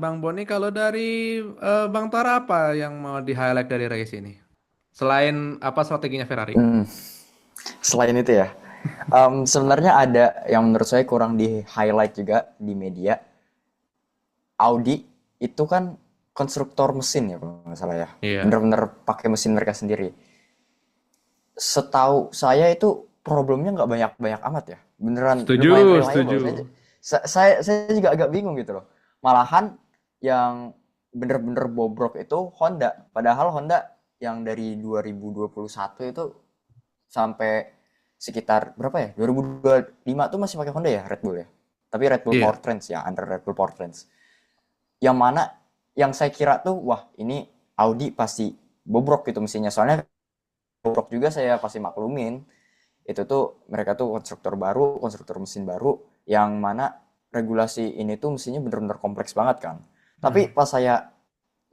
Bang Boni, kalau dari Bang Tara apa yang mau di highlight dari race ini? Selain apa strateginya Ferrari? Selain itu ya, sebenarnya ada yang menurut saya kurang di highlight juga di media. Audi itu kan konstruktor mesin ya kalau nggak salah ya, Iya. bener-bener pakai mesin mereka sendiri. Setahu saya itu problemnya nggak banyak-banyak amat ya, beneran Setuju, lumayan reliable. setuju. Saya juga agak bingung gitu loh. Malahan yang bener-bener bobrok itu Honda, padahal Honda yang dari 2021 itu sampai sekitar berapa ya? 2025 tuh masih pakai Honda ya, Red Bull ya. Tapi Red Bull Iya. Powertrains ya, under Red Bull Powertrains. Yang mana yang saya kira tuh, wah ini Audi pasti bobrok gitu mesinnya. Soalnya bobrok juga saya pasti maklumin. Itu tuh mereka tuh konstruktor baru, konstruktor mesin baru, yang mana regulasi ini tuh mesinnya bener-bener kompleks banget kan. Tapi pas saya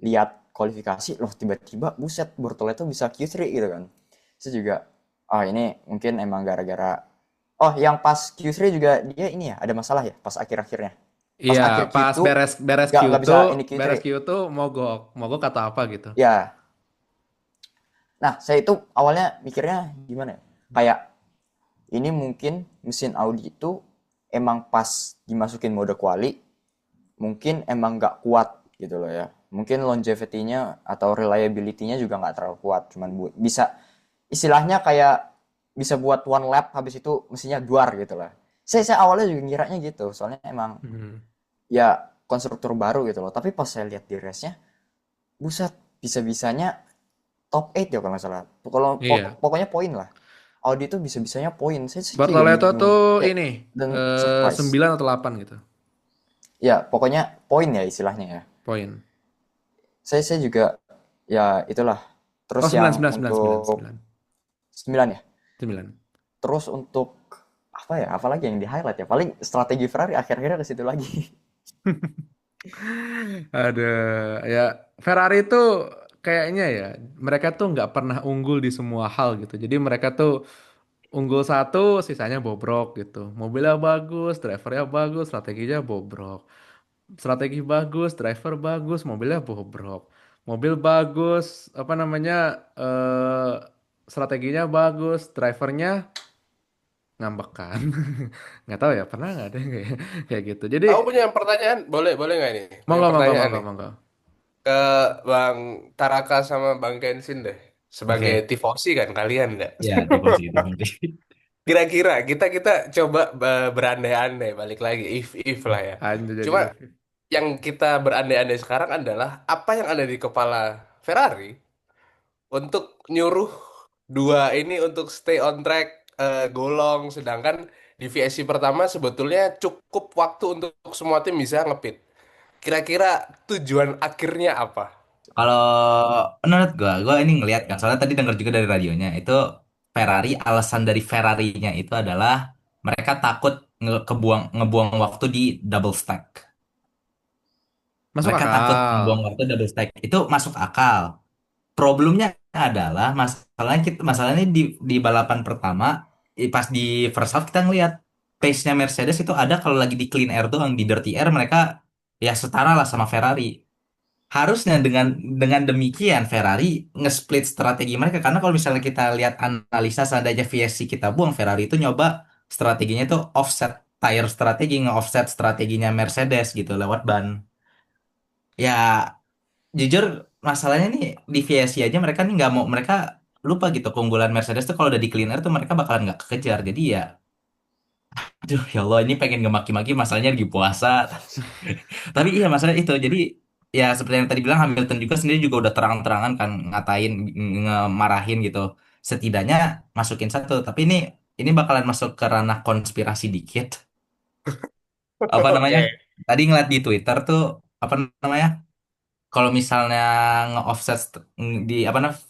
lihat kualifikasi, loh tiba-tiba buset Bortoleto bisa Q3 gitu kan. Saya juga, ini mungkin emang gara-gara, yang pas Q3 juga dia ini ya, ada masalah ya pas akhir-akhirnya. Pas Iya, akhir pas Q2 beres nggak Q2, bisa ini Q3. beres Q2 mogok atau apa gitu. Ya, nah saya itu awalnya mikirnya gimana ya? Kayak ini mungkin mesin Audi itu emang pas dimasukin mode quali, mungkin emang nggak kuat gitu loh ya. Mungkin longevity-nya atau reliability-nya juga nggak terlalu kuat. Cuman bisa istilahnya kayak bisa buat one lap habis itu mesinnya duar gitu lah. Saya awalnya juga ngiranya gitu. Soalnya emang ya konstruktor baru gitu loh. Tapi pas saya lihat di race-nya, buset bisa-bisanya top 8 ya kalau nggak salah. Kalau Iya. pokoknya poin lah. Audi tuh bisa-bisanya poin. Saya juga Bortoleto bingung. tuh Kayak- ini dan surprise. 9 atau 8 gitu Ya, pokoknya poin ya istilahnya ya. poin. Saya juga ya itulah. Terus Oh, 9, yang 9, 9, 9, untuk 9. 9 ya. 9. Terus untuk apa ya? Apalagi yang di highlight ya? Paling strategi Ferrari akhir-akhirnya ke situ lagi. Ada ya Ferrari itu kayaknya ya mereka tuh nggak pernah unggul di semua hal gitu. Jadi mereka tuh unggul satu, sisanya bobrok gitu. Mobilnya bagus, drivernya bagus, strateginya bobrok. Strategi bagus, driver bagus, mobilnya bobrok. Mobil bagus, apa namanya, strateginya bagus, drivernya ngambekan. Nggak tahu ya, pernah nggak ada yang kayak gitu. Jadi, Aku punya pertanyaan, boleh nggak ini? Punya monggo, monggo, pertanyaan monggo, nih monggo. ke Bang Taraka sama Bang Kenshin deh. Sebagai Oke. tifosi kan kalian nggak? Ya, tifosi, tifosi. Kira-kira kita coba berandai-andai balik lagi if lah ya. Anjir jadi Cuma yang kita berandai-andai sekarang adalah apa yang ada di kepala Ferrari untuk nyuruh dua ini untuk stay on track, golong, sedangkan di VSC pertama sebetulnya cukup waktu untuk semua tim bisa ngepit. Kira-kira tujuan akhirnya apa? Kalau menurut gua ini ngelihat kan, soalnya tadi dengar juga dari radionya itu Ferrari, alasan dari Ferrarinya itu adalah mereka takut ngebuang waktu di double stack. masuk Mereka takut ngebuang akal. waktu double stack. Itu masuk akal. Problemnya adalah masalahnya di balapan pertama, pas di first half kita ngelihat pace-nya Mercedes itu ada kalau lagi di clean air doang, di dirty air mereka ya setara lah sama Ferrari. Harusnya dengan demikian Ferrari nge-split strategi mereka, karena kalau misalnya kita lihat analisa seandainya VSC kita buang, Ferrari itu nyoba strateginya itu offset tire strategi, nge-offset strateginya Mercedes gitu lewat ban. Ya jujur masalahnya nih di VSC aja mereka nih nggak mau, mereka lupa gitu keunggulan Mercedes tuh kalau udah di clean air tuh mereka bakalan nggak kekejar. Jadi ya aduh ya Allah, ini pengen ngemaki-maki masalahnya lagi puasa. Tapi iya masalah itu. Jadi ya seperti yang tadi bilang, Hamilton juga sendiri juga udah terang-terangan kan ngatain, ngemarahin gitu. Setidaknya masukin satu. Tapi ini bakalan masuk ke ranah konspirasi dikit. Apa namanya? Oke. Tadi ngeliat di Twitter tuh apa namanya? Kalau misalnya nge-offset di apa namanya,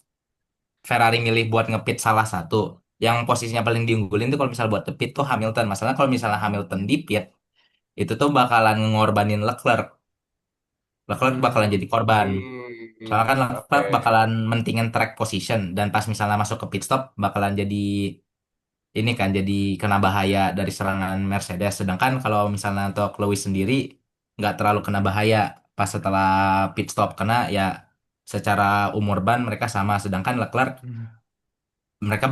Ferrari milih buat ngepit salah satu yang posisinya paling diunggulin tuh, kalau misal buat ngepit tuh Hamilton. Masalah kalau misalnya Hamilton di pit itu tuh bakalan ngorbanin Leclerc. Leclerc bakalan jadi korban. Soalnya kan Oke. Leclerc bakalan mentingin track position, dan pas misalnya masuk ke pit stop bakalan jadi ini kan, jadi kena bahaya dari serangan Mercedes. Sedangkan kalau misalnya untuk Lewis sendiri nggak terlalu kena bahaya pas setelah pit stop, karena ya secara umur ban mereka sama, sedangkan Leclerc Hmm. mereka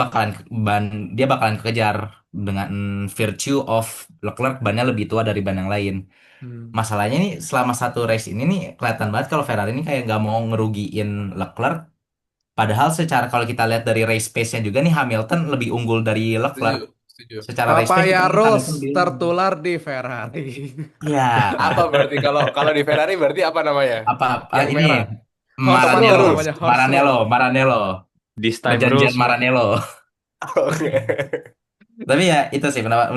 dia bakalan kejar dengan virtue of Leclerc bannya lebih tua dari ban yang lain. Hmm. Masalahnya nih selama satu race ini nih kelihatan banget kalau Ferrari ini kayak nggak mau ngerugiin Leclerc. Padahal secara kalau kita lihat dari race pace-nya juga nih Hamilton lebih unggul dari Setuju, Leclerc. setuju. Secara race pace Papaya itu Rules Hamilton lebih unggul. tertular di Ferrari. Apa Ya, berarti kalau kalau di Ferrari berarti apa namanya? apa Yang ini merah. Horse Otomatis rule Maranello, rules. namanya, horse rule. Maranello, This time perjanjian rules, bro. Maranello. Oke. Tapi ya itu sih pendapat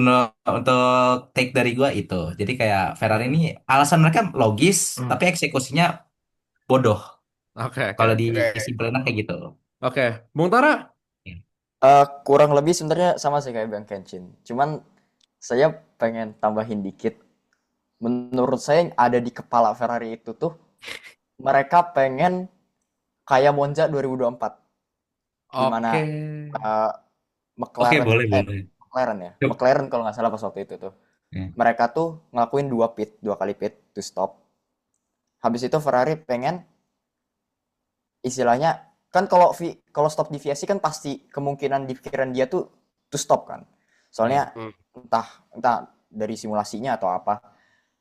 untuk take dari gua itu. Jadi kayak Ferrari ini alasan mereka logis, Hmm. tapi eksekusinya bodoh. Oke, oke, Kalau oke. Oke. disimpulin kayak gitu. Oke, Bung Tara. Kurang lebih sebenarnya sama sih kayak Bang Kenshin. Cuman saya pengen tambahin dikit. Menurut saya yang ada di kepala Ferrari itu tuh mereka pengen kayak Monza 2024 di mana Oke. uh, Oke, McLaren boleh, boleh. McLaren ya. Yuk. McLaren kalau nggak salah pas waktu itu tuh. Ya. Mereka tuh ngelakuin dua kali pit to stop. Habis itu Ferrari pengen istilahnya kan kalau stop deviasi kan pasti kemungkinan di pikiran dia tuh to stop kan. Soalnya Hmm. entah dari simulasinya atau apa.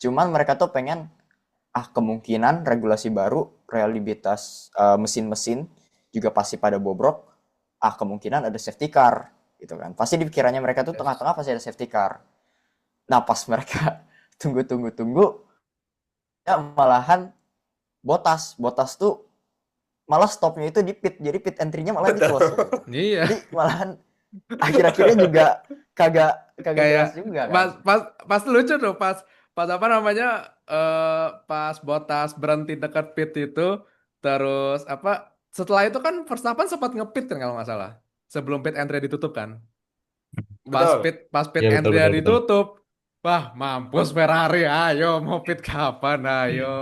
Cuman mereka tuh pengen kemungkinan regulasi baru, reliabilitas mesin-mesin juga pasti pada bobrok. Kemungkinan ada safety car gitu kan. Pasti di pikirannya mereka tuh Yes. tengah-tengah pasti ada safety car. Nah, pas mereka tunggu ya malahan Botas tuh malah stopnya itu di pit. Jadi pit entry-nya malah di close. Gitu. Iya. Jadi malahan akhir-akhirnya juga kagak Kayak jelas juga pas kan. pas lucu tuh pas apa namanya pas Bottas berhenti dekat pit itu terus apa setelah itu kan Verstappen sempat ngepit kan kalau nggak salah sebelum pit entry ditutup kan Betul. pas pit Ya betul entry betul betul. ditutup wah mampus Ferrari ayo mau pit kapan ayo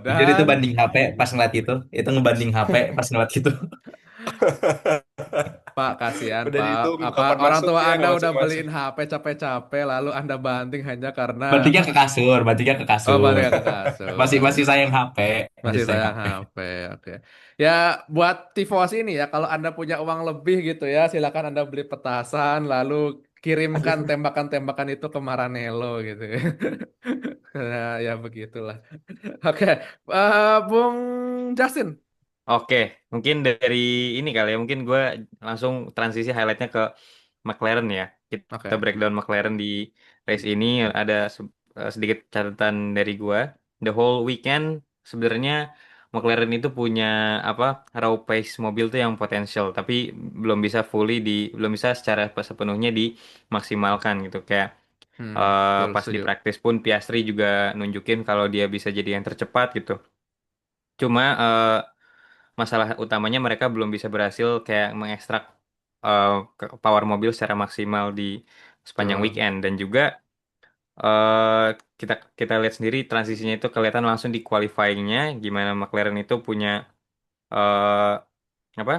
Jujur itu dan banding HP pas ngeliat itu. Itu ngebanding HP pas ngeliat itu. Pak, kasihan Udah Pak. ditunggu Apa kapan orang tua masuknya Anda nggak udah masuk-masuk. beliin HP capek-capek, lalu Anda banting hanya karena Bantingnya ke kasur, bantingnya ke oh kasur. banting ke Masih kasur. masih sayang HP, masih Masih sayang sayang HP. HP, oke. Ya buat tifosi ini ya, kalau Anda punya uang lebih gitu ya, silakan Anda beli petasan, lalu kirimkan tembakan-tembakan itu ke Maranello gitu ya. Ya, ya begitulah. Oke, Bung Justin. Oke, mungkin dari ini kali ya, mungkin gue langsung transisi highlightnya ke McLaren ya. Kita Oke. breakdown McLaren di race ini ada sedikit catatan dari gue. The whole weekend sebenarnya McLaren itu punya apa raw pace mobil tuh yang potensial, tapi belum bisa secara sepenuhnya dimaksimalkan gitu. Kayak Betul, pas di setuju. praktis pun Piastri juga nunjukin kalau dia bisa jadi yang tercepat gitu. Cuma masalah utamanya mereka belum bisa berhasil kayak mengekstrak eh, power mobil secara maksimal di sepanjang Betul. weekend dan juga eh, kita kita lihat sendiri transisinya itu kelihatan langsung di qualifying-nya gimana McLaren itu punya eh, apa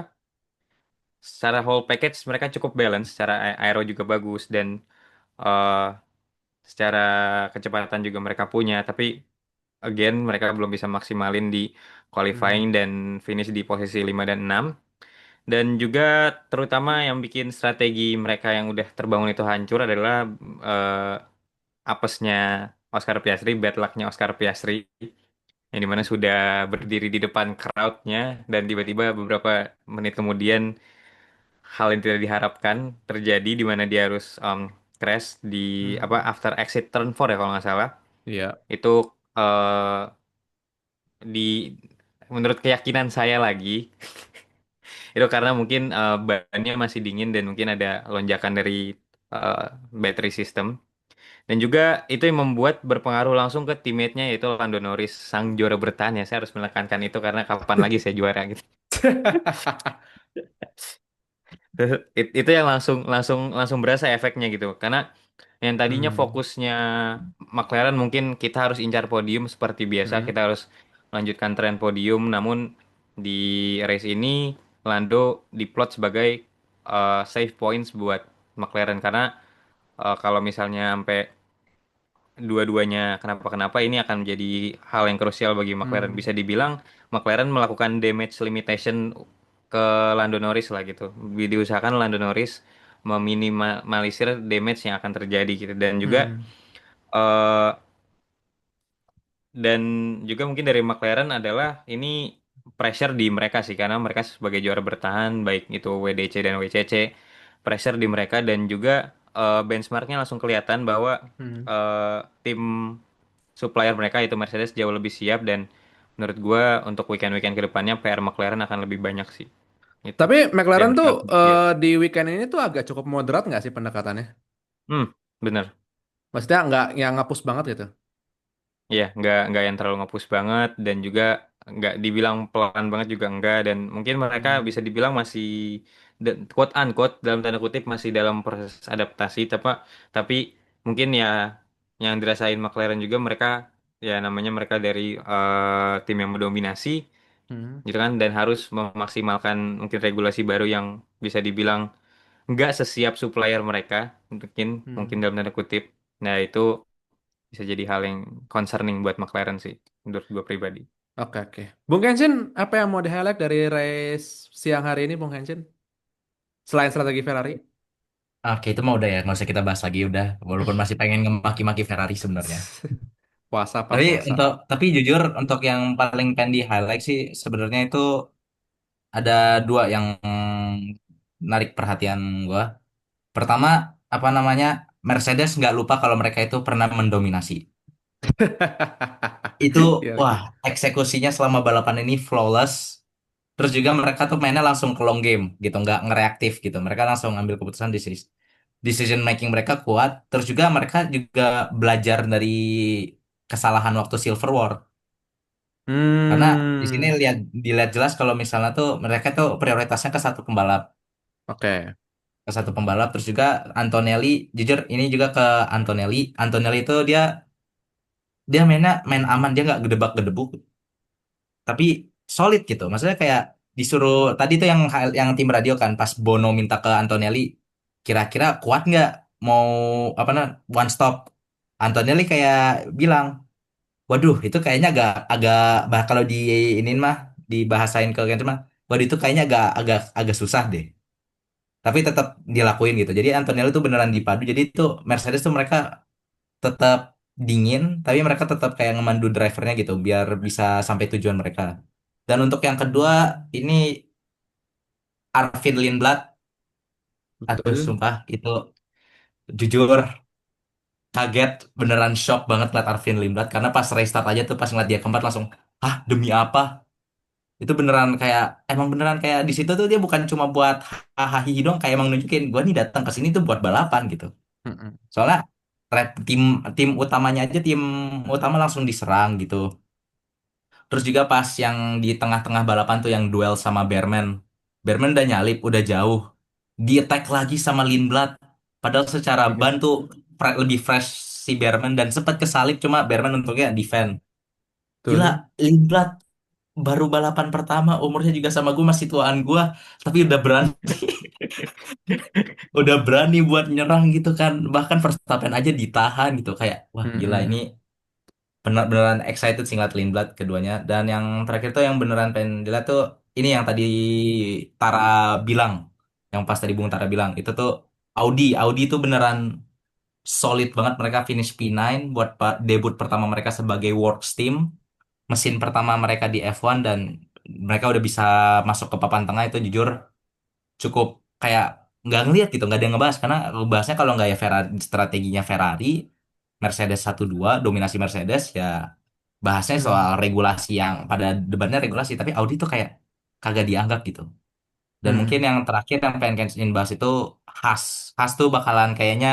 secara whole package mereka cukup balance secara aero juga bagus dan eh, secara kecepatan juga mereka punya tapi again mereka belum bisa maksimalin di qualifying Hmm. dan finish di posisi 5 dan 6. Dan juga terutama yang bikin strategi mereka yang udah terbangun itu hancur adalah apesnya Oscar Piastri, bad lucknya Oscar Piastri, yang dimana sudah berdiri di depan crowdnya dan tiba-tiba beberapa menit kemudian hal yang tidak diharapkan terjadi di mana dia harus crash di apa Hmm. after exit turn 4 ya kalau nggak salah. Iya. Itu eh, di menurut keyakinan saya lagi itu karena mungkin bannya masih dingin dan mungkin ada lonjakan dari eh, battery system. Dan juga itu yang membuat berpengaruh langsung ke teammate-nya yaitu Lando Norris, sang juara bertahan ya. Saya harus menekankan itu karena kapan lagi saya juara gitu. Itu yang langsung langsung langsung berasa efeknya gitu. Karena yang tadinya Hmm. fokusnya McLaren mungkin kita harus incar podium seperti biasa, Hmm. kita harus melanjutkan tren podium. Namun di race ini Lando diplot sebagai save points buat McLaren karena kalau misalnya sampai dua-duanya kenapa-kenapa ini akan menjadi hal yang krusial bagi McLaren. Hmm. Bisa dibilang McLaren melakukan damage limitation ke Lando Norris lah gitu. Diusahakan Lando Norris meminimalisir damage yang akan terjadi gitu dan juga Hmm. eh, dan juga mungkin dari McLaren adalah ini pressure di mereka sih karena mereka sebagai juara bertahan baik itu WDC dan WCC pressure di mereka dan juga benchmarknya langsung kelihatan bahwa Hmm. tim supplier mereka itu Mercedes jauh lebih siap dan menurut gua untuk weekend-weekend kedepannya PR McLaren akan lebih banyak sih itu Tapi dan McLaren tuh ya di weekend ini tuh agak cukup moderat nggak sih pendekatannya? bener. Maksudnya nggak yang ngapus banget gitu. Iya, nggak yang terlalu nge-push banget dan juga nggak dibilang pelan banget juga enggak dan mungkin mereka Hmm. bisa dibilang masih quote unquote dalam tanda kutip masih dalam proses adaptasi tapi mungkin ya yang dirasain McLaren juga mereka ya namanya mereka dari tim yang mendominasi Hmm. gitu kan dan harus memaksimalkan mungkin regulasi baru yang bisa dibilang nggak sesiap supplier mereka mungkin mungkin Hmm. dalam tanda kutip. Nah, itu bisa jadi hal yang concerning buat McLaren sih menurut gue pribadi. Oke, oke. Bung Kenshin, apa yang mau di-highlight dari race siang hari ini, Bung Kenshin? Selain strategi Ferrari? Oke, itu mah udah ya, nggak usah kita bahas lagi udah. Walaupun masih pengen ngemaki-maki Ferrari sebenarnya. Puasa, Pak, Tapi puasa. tapi jujur untuk yang paling pengen di highlight sih sebenarnya itu ada dua yang menarik perhatian gua. Pertama, apa namanya, Mercedes nggak lupa kalau mereka itu pernah mendominasi. Itu, Iya, wah, oke. eksekusinya selama balapan ini flawless. Terus juga mereka tuh mainnya langsung ke long game gitu, nggak ngereaktif gitu. Mereka langsung ambil keputusan decision making mereka kuat. Terus juga mereka juga belajar dari kesalahan waktu Silver War. Karena di sini Hmm, dilihat jelas kalau misalnya tuh mereka tuh prioritasnya ke satu pembalap, oke. Terus juga Antonelli, jujur ini juga ke Antonelli. Antonelli itu dia dia mainnya main aman, dia nggak gedebak-gedebuk, tapi solid gitu. Maksudnya kayak disuruh tadi tuh yang tim radio kan pas Bono minta ke Antonelli, kira-kira kuat nggak mau apa nah one stop. Antonelli kayak bilang, waduh itu kayaknya agak agak kalau di ini mah dibahasain ke Genshin mah, waduh itu kayaknya agak agak agak susah deh. Tapi tetap dilakuin gitu. Jadi Antonelli tuh beneran dipadu. Jadi itu Mercedes tuh mereka tetap dingin, tapi mereka tetap kayak ngemandu drivernya gitu biar bisa sampai tujuan mereka. Dan untuk yang kedua ini Arvin Lindblad, aduh Betul. sumpah itu jujur kaget, beneran shock banget ngeliat Arvin Lindblad karena pas restart aja tuh pas ngeliat dia keempat langsung, ah demi apa? Itu beneran kayak emang beneran kayak di situ tuh dia bukan cuma buat hahaha dong, kayak emang nunjukin gua nih datang ke sini tuh buat balapan gitu. Mm-mm. Soalnya tim tim utamanya aja tim utama langsung diserang gitu. Terus juga pas yang di tengah-tengah balapan tuh yang duel sama Bearman. Bearman udah nyalip, udah jauh. Di attack lagi sama Lindblad. Padahal secara ban tuh lebih fresh si Bearman dan sempat kesalip cuma Bearman untungnya defend. Gila, Betul. Lindblad baru balapan pertama, umurnya juga sama gue masih tuaan gue, tapi udah berani udah berani buat nyerang gitu kan. Bahkan Verstappen aja ditahan gitu kayak wah gila ini Mm-mm. beneran excited sih ngeliat Lindblad keduanya. Dan yang terakhir tuh yang beneran pengen dilihat tuh ini yang tadi Tara bilang, yang pas tadi Bung Tara bilang itu tuh Audi tuh beneran solid banget. Mereka finish P9 buat debut pertama mereka sebagai Works Team, mesin pertama mereka di F1, dan mereka udah bisa masuk ke papan tengah. Itu jujur cukup kayak nggak ngeliat gitu, nggak ada yang ngebahas karena ngebahasnya kalau nggak ya Ferrari, strateginya Ferrari, Mercedes 1-2 dominasi Mercedes ya, bahasnya soal Mm. regulasi yang pada debatnya regulasi, tapi Audi tuh kayak kagak dianggap gitu. Dan mungkin Mm. yang terakhir yang pengen Kenshin bahas itu Haas. Haas tuh bakalan kayaknya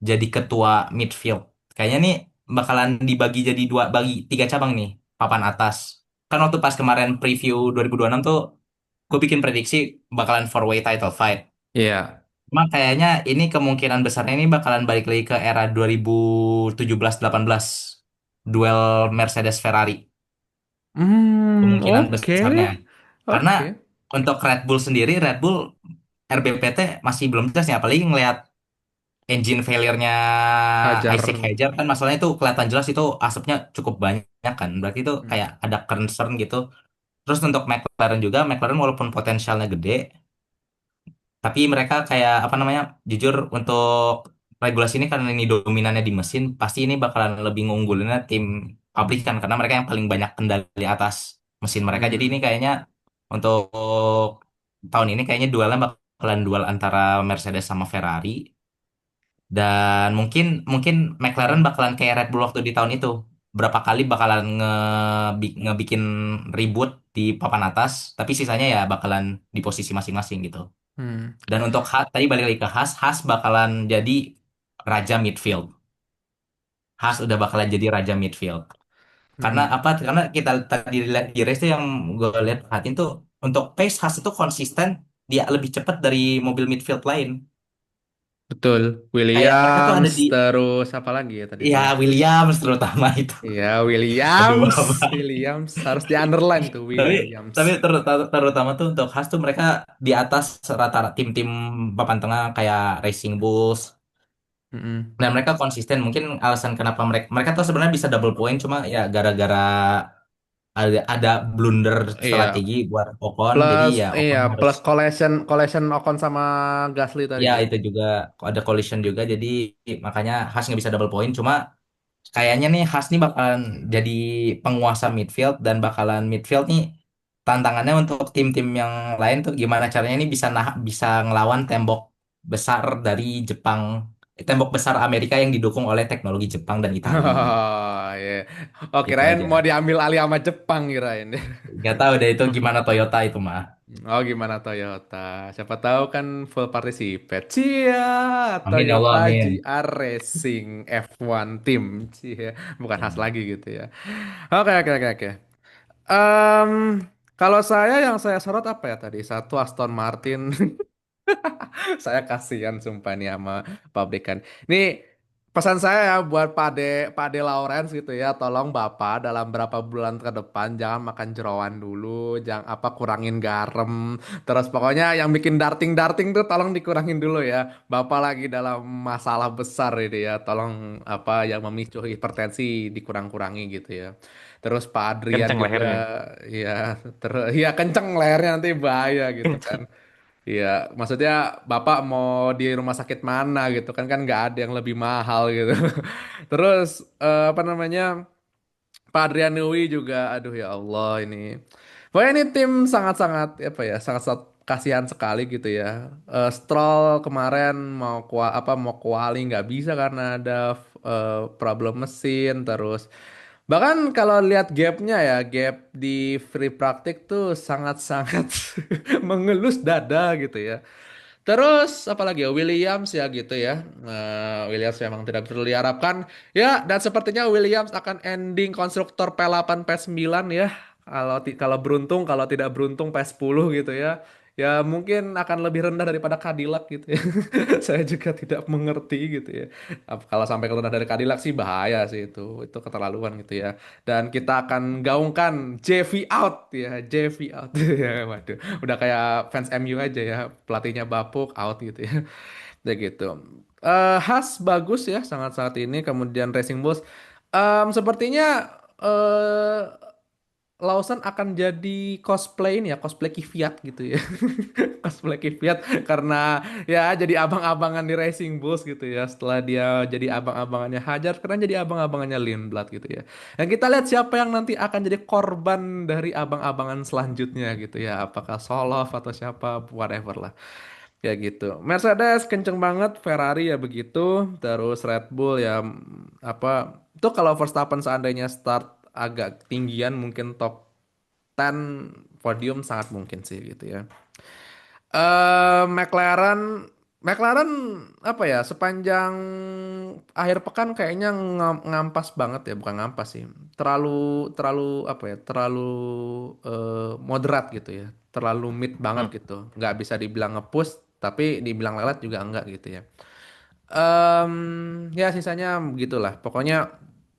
jadi ketua midfield. Kayaknya nih bakalan dibagi jadi dua, bagi tiga cabang nih papan atas. Kan waktu pas kemarin preview 2026 tuh gue bikin prediksi bakalan four way title fight. Iya. Cuma kayaknya ini kemungkinan besarnya ini bakalan balik lagi ke era 2017-18, duel Mercedes Ferrari kemungkinan Oke. besarnya. Karena Oke. untuk Red Bull sendiri, Red Bull RBPT masih belum jelas nih, apalagi ngelihat engine failure-nya Hajar. Isaac Hajar kan masalahnya itu kelihatan jelas itu asapnya cukup banyak kan. Berarti itu Hmm. kayak ada concern gitu. Terus untuk McLaren juga, McLaren walaupun potensialnya gede, tapi mereka kayak apa namanya, jujur untuk regulasi ini karena ini dominannya di mesin, pasti ini bakalan lebih ngunggulinnya tim pabrikan karena mereka yang paling banyak kendali atas mesin mereka. Jadi ini Hmm. kayaknya untuk tahun ini kayaknya duelnya bakalan duel antara Mercedes sama Ferrari. Dan mungkin mungkin McLaren bakalan kayak Red Bull waktu di tahun itu. Berapa kali bakalan ngebikin ribut di papan atas, tapi sisanya ya bakalan di posisi masing-masing gitu. Hmm. Dan untuk Haas, tadi balik lagi ke Haas, Haas bakalan jadi raja midfield. Haas udah bakalan jadi raja midfield. Karena Hmm. apa? Karena kita tadi lihat di race tuh yang gue lihat perhatiin tuh untuk pace Haas itu konsisten, dia lebih cepat dari mobil midfield lain. Betul. Kayak mereka tuh ada Williams di, terus apa lagi ya tadi tuh ya ya? Williams terutama itu. Iya, Aduh, Williams. apa? Williams harus di underline tuh Tapi Williams. tapi terutama tuh untuk Haas tuh mereka di atas rata-rata tim-tim papan tengah kayak Racing Bulls. Mm-mm. Dan mereka konsisten. Mungkin alasan kenapa mereka mereka tuh sebenarnya bisa double point cuma ya gara-gara ada blunder Iya, strategi buat Ocon. Jadi plus ya iya Ocon harus, plus collision collision Ocon sama Gasly tadi ya tuh. itu juga ada collision juga. Jadi makanya Haas nggak bisa double point. Cuma kayaknya nih Haas nih bakalan jadi penguasa midfield dan bakalan midfield nih tantangannya untuk tim-tim yang lain tuh gimana caranya nih bisa ngelawan tembok besar dari Jepang, tembok besar Amerika yang didukung oleh teknologi Jepang dan Italia Oh, iya. Oh, itu kirain aja. mau diambil alih sama Jepang kirain. Nggak tahu deh itu gimana Toyota itu mah. Oh, gimana Toyota? Siapa tahu kan full participate. Cia, Amin ya Allah Toyota amin. GR Racing F1 Team. Cia, bukan khas lagi gitu ya. Oke, oke, oke, oke. Em, Kalau saya yang saya sorot apa ya tadi? Satu Aston Martin. Saya kasihan sumpah nih sama pabrikan. Ini pesan saya ya buat Pade Lawrence gitu ya, tolong Bapak dalam berapa bulan ke depan jangan makan jeroan dulu, jangan apa kurangin garam. Terus pokoknya yang bikin darting-darting tuh tolong dikurangin dulu ya. Bapak lagi dalam masalah besar ini ya, tolong apa yang memicu hipertensi dikurang-kurangi gitu ya. Terus Pak Adrian Kenceng juga lehernya. ya terus ya kenceng lehernya nanti bahaya gitu kan. Iya, maksudnya Bapak mau di rumah sakit mana gitu kan nggak ada yang lebih mahal gitu. Terus apa namanya Pak Adrian Nui juga, aduh ya Allah ini. Pokoknya ini tim sangat-sangat apa ya, sangat-sangat kasihan sekali gitu ya. Stroll kemarin mau kuali nggak bisa karena ada problem mesin terus. Bahkan kalau lihat gapnya ya, gap di free practice tuh sangat-sangat mengelus dada gitu ya. Terus apalagi ya Williams ya gitu ya. Williams memang tidak perlu diharapkan. Ya dan sepertinya Williams akan ending konstruktor P8 P9 ya. Kalau beruntung, kalau tidak beruntung P10 gitu ya. Ya mungkin akan lebih rendah daripada Cadillac gitu ya. Saya juga tidak mengerti gitu ya. Kalau sampai rendah dari Cadillac sih bahaya sih itu. Itu keterlaluan gitu ya. Dan kita akan gaungkan JV out ya, JV out. Ya, waduh. Udah kayak fans MU aja ya, pelatihnya bapuk out gitu ya. Udah gitu. Haas bagus ya sangat saat ini. Kemudian Racing Bulls, sepertinya Lawson akan jadi cosplay ini ya, cosplay Kvyat gitu ya. Cosplay Kvyat karena ya jadi abang-abangan di Racing Bulls gitu ya. Setelah dia jadi abang-abangannya Hajar, sekarang jadi abang-abangannya Lindblad gitu ya. Dan kita lihat siapa yang nanti akan jadi korban dari abang-abangan selanjutnya gitu ya. Apakah Soloff atau siapa, whatever lah. Ya gitu. Mercedes kenceng banget, Ferrari ya begitu, terus Red Bull ya apa itu kalau Verstappen seandainya start agak tinggian mungkin top 10 podium sangat mungkin sih gitu ya. McLaren McLaren apa ya sepanjang akhir pekan kayaknya ngampas banget ya bukan ngampas sih terlalu terlalu apa ya terlalu moderat gitu ya terlalu mid banget Hmm. gitu nggak bisa dibilang ngepush tapi dibilang lelet juga enggak gitu ya. Ya sisanya begitulah pokoknya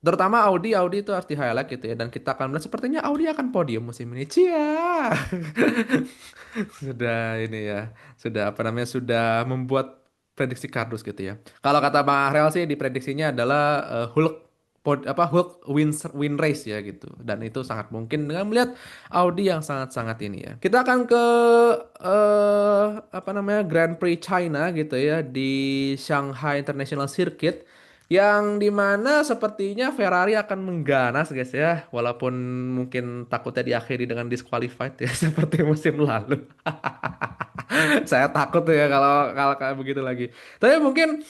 terutama Audi itu harus di highlight gitu ya dan kita akan melihat sepertinya Audi akan podium musim ini sudah ini ya, sudah apa namanya, sudah membuat prediksi kardus gitu ya. Kalau kata Bang Ahrel sih diprediksinya adalah Hulk Hulk win race ya gitu. Dan itu sangat mungkin dengan melihat Audi yang sangat-sangat ini ya. Kita akan ke apa namanya Grand Prix China gitu ya di Shanghai International Circuit yang dimana sepertinya Ferrari akan mengganas guys ya, walaupun mungkin takutnya diakhiri dengan disqualified ya seperti musim lalu. Saya takut ya kalau kalau kayak begitu lagi. Tapi mungkin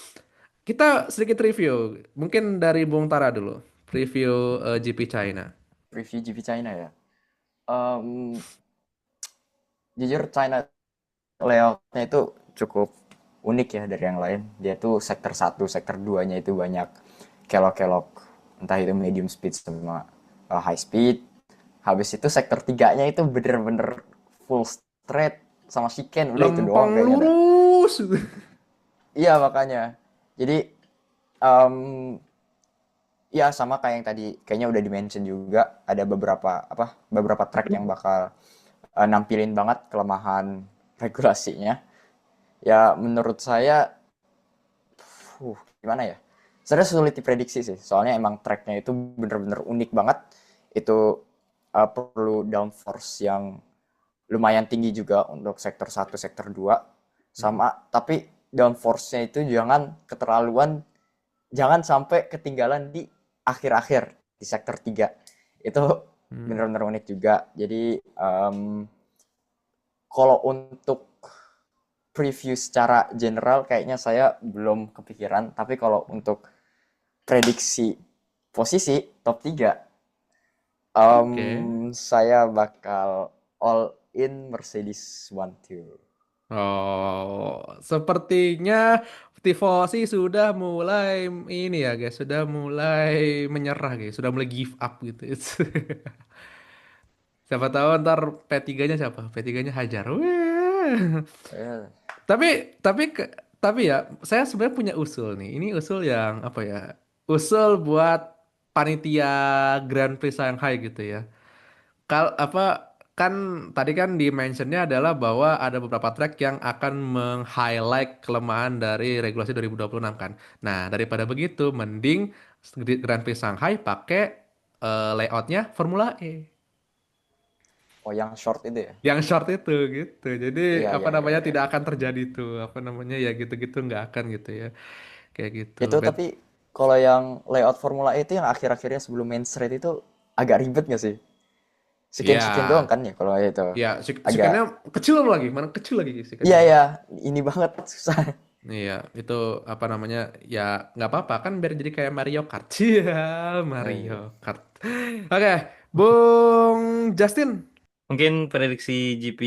kita sedikit review. Mungkin dari Bung Tara dulu. Review GP China. Review GP China ya. Em, Jujur China layoutnya itu cukup unik ya dari yang lain. Dia tuh sektor 1, sektor 2-nya itu banyak kelok-kelok. Entah itu medium speed sama high speed. Habis itu sektor 3-nya itu bener-bener full straight sama chicane. Udah itu doang Lempeng kayaknya dah. lurus. Iya makanya. Jadi em, ya sama kayak yang tadi kayaknya udah di-mention juga ada beberapa track yang bakal nampilin banget kelemahan regulasinya. Ya menurut saya gimana ya? Sebenarnya sulit diprediksi sih. Soalnya emang tracknya itu bener-bener unik banget. Itu perlu downforce yang lumayan tinggi juga untuk sektor 1, sektor 2. Sama tapi downforce-nya itu jangan keterlaluan, jangan sampai ketinggalan di akhir-akhir di sektor 3. Itu bener-bener unik juga. Jadi kalau untuk preview secara general kayaknya saya belum kepikiran, tapi kalau untuk prediksi posisi top 3 Oke. saya bakal all in Mercedes 1-2. Oh, sepertinya tifosi sudah mulai ini ya guys, sudah mulai menyerah guys, sudah mulai give up gitu. Siapa tahu ntar P3-nya siapa? P3-nya Hajar. Weh. Eh, Tapi ya, saya sebenarnya punya usul nih. Ini usul yang apa ya? Usul buat panitia Grand Prix Shanghai gitu ya. Kan tadi kan di mentionnya adalah bahwa ada beberapa track yang akan meng-highlight kelemahan dari regulasi 2026 kan. Nah, daripada begitu, mending di Grand Prix Shanghai pakai layoutnya Formula E. Oh yang short itu ya? Yang short itu gitu. Jadi Iya apa iya iya namanya iya. tidak akan terjadi tuh. Apa namanya ya gitu-gitu nggak akan gitu ya. Kayak gitu. Itu tapi kalau yang layout Formula E itu yang akhir-akhirnya sebelum main straight itu agak ribet nggak sih? Sekian-sekian doang Ya, kan ya kalau itu. ya Agak sekiannya kecil lagi, mana kecil lagi sih iya sekiannya. ya, ini banget susah. Iya, itu apa namanya? Ya nggak apa-apa kan biar jadi kayak Mario Kart. Iya, Oh Mario iya. Kart. Oke, Bung Justin. Mungkin prediksi GP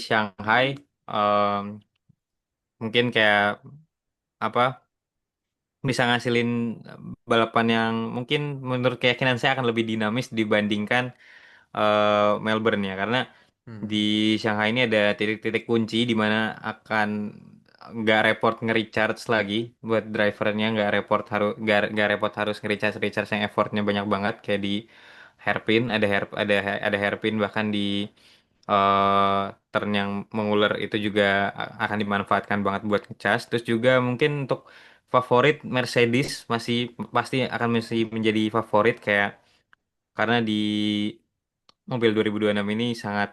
Shanghai em, mungkin kayak apa bisa ngasilin balapan yang mungkin menurut keyakinan saya akan lebih dinamis dibandingkan Melbourne ya karena di Hmm. Shanghai ini ada titik-titik kunci di mana akan nggak repot nge-recharge lagi buat drivernya nggak repot harus nge-recharge recharge yang effortnya banyak banget kayak di hairpin ada hairpin bahkan di turn yang mengular itu juga akan dimanfaatkan banget buat ngecas. Terus juga mungkin untuk favorit Mercedes pasti akan masih menjadi favorit kayak karena di mobil 2026 ini sangat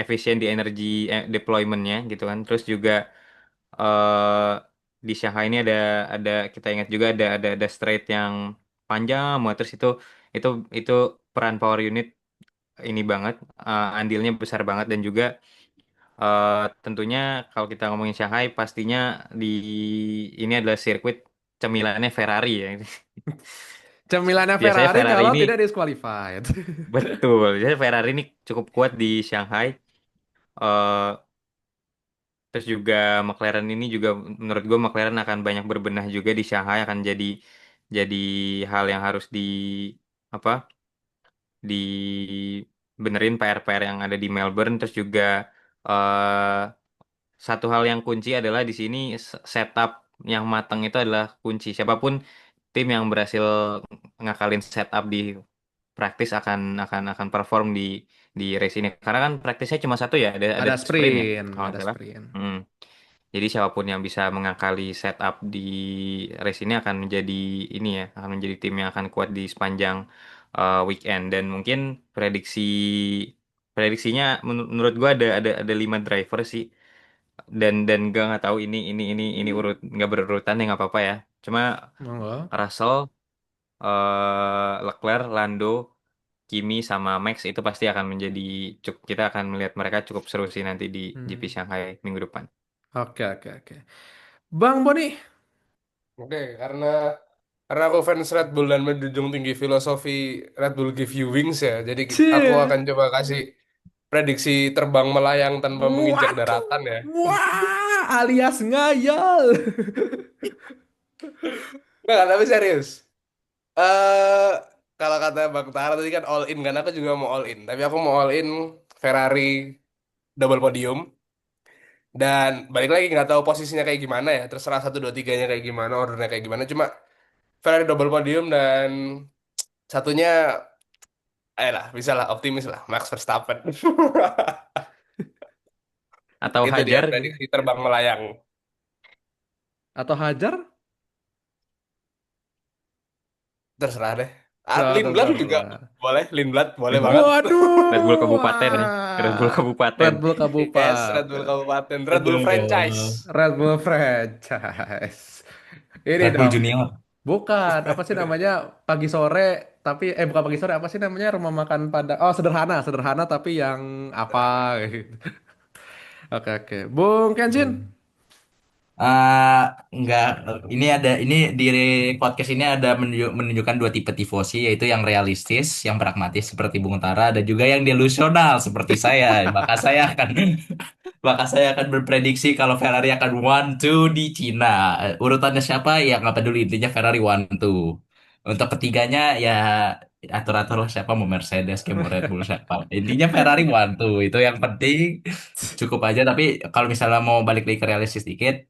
efisien di energi deploymentnya gitu kan. Terus juga eh di Shanghai ini ada kita ingat juga ada straight yang panjang banget. Terus itu itu peran power unit ini banget andilnya besar banget dan juga tentunya kalau kita ngomongin Shanghai pastinya di ini adalah sirkuit cemilannya Ferrari ya. Cemilannya Biasanya Ferrari Ferrari kalau ini tidak disqualified. betul, biasanya Ferrari ini cukup kuat di Shanghai. Eh, Terus juga McLaren ini juga menurut gue McLaren akan banyak berbenah juga di Shanghai akan jadi hal yang harus apa dibenerin PR-PR yang ada di Melbourne. Terus juga eh satu hal yang kunci adalah di sini setup yang matang itu adalah kunci. Siapapun tim yang berhasil ngakalin setup di praktis akan perform di race ini. Karena kan praktisnya cuma satu ya, ada Ada sprint ya sprint, kalau nggak ada salah. sprint. Hmm. Jadi siapapun yang bisa mengakali setup di race ini akan menjadi ini ya, akan menjadi tim yang akan kuat di sepanjang weekend. Dan mungkin prediksinya menurut gua ada 5 driver sih. Dan gak nggak tahu ini urut nggak berurutan ya nggak apa-apa ya. Cuma Monggo. Russell, Leclerc, Lando, Kimi sama Max itu pasti akan menjadi kita akan melihat mereka cukup seru sih nanti di GP Hmm. Shanghai minggu depan. Oke, oke, oke. Bang Boni. Oke, karena aku fans Red Bull dan menjunjung tinggi filosofi Red Bull Give You Wings ya. Jadi aku Cie. akan coba kasih prediksi terbang melayang tanpa menginjak Waduh. daratan ya. Wah, alias ngayal. Nggak, tapi serius. eh Kalau kata Bang Tara tadi kan all in kan, aku juga mau all in. Tapi aku mau all in Ferrari double podium. Dan balik lagi nggak tahu posisinya kayak gimana ya. Terserah satu dua tiganya kayak gimana, ordernya kayak gimana. Cuma Ferrari double podium dan satunya, ayolah, bisa lah optimis lah Max Verstappen. Atau Itu dia Hajar gitu. prediksi terbang melayang. Atau Hajar? Terserah deh. Oh, Lindblad juga terserah. boleh, Lindblad boleh Red banget. Red Bull Waduh. Kabupaten ya. Red Bull Kabupaten. Red Bull Yes, Red Bull Kabupaten. Kabupaten, Red Bull franchise. Aduh. Red Bull franchise. Ini Red Bull dong. Junior. Bukan, apa sih namanya? Pagi sore, tapi bukan pagi sore, apa sih namanya? Rumah makan Padang. Oh, sederhana, sederhana tapi yang apa Sederhana. gitu. Oke, oke. Bung Kenshin. Eh enggak, ini di podcast ini ada menunjukkan dua tipe tifosi, yaitu yang realistis, yang pragmatis seperti Bung Tara, dan juga yang delusional seperti saya. Maka saya akan berprediksi kalau Ferrari akan one two di Cina. Urutannya siapa ya nggak peduli, intinya Ferrari one two. Untuk ketiganya ya atur-atur lah, siapa mau Mercedes, kayak mau Red Bull siapa. Intinya Ferrari one two itu yang penting, cukup aja. Tapi kalau misalnya mau balik lagi ke realistis dikit,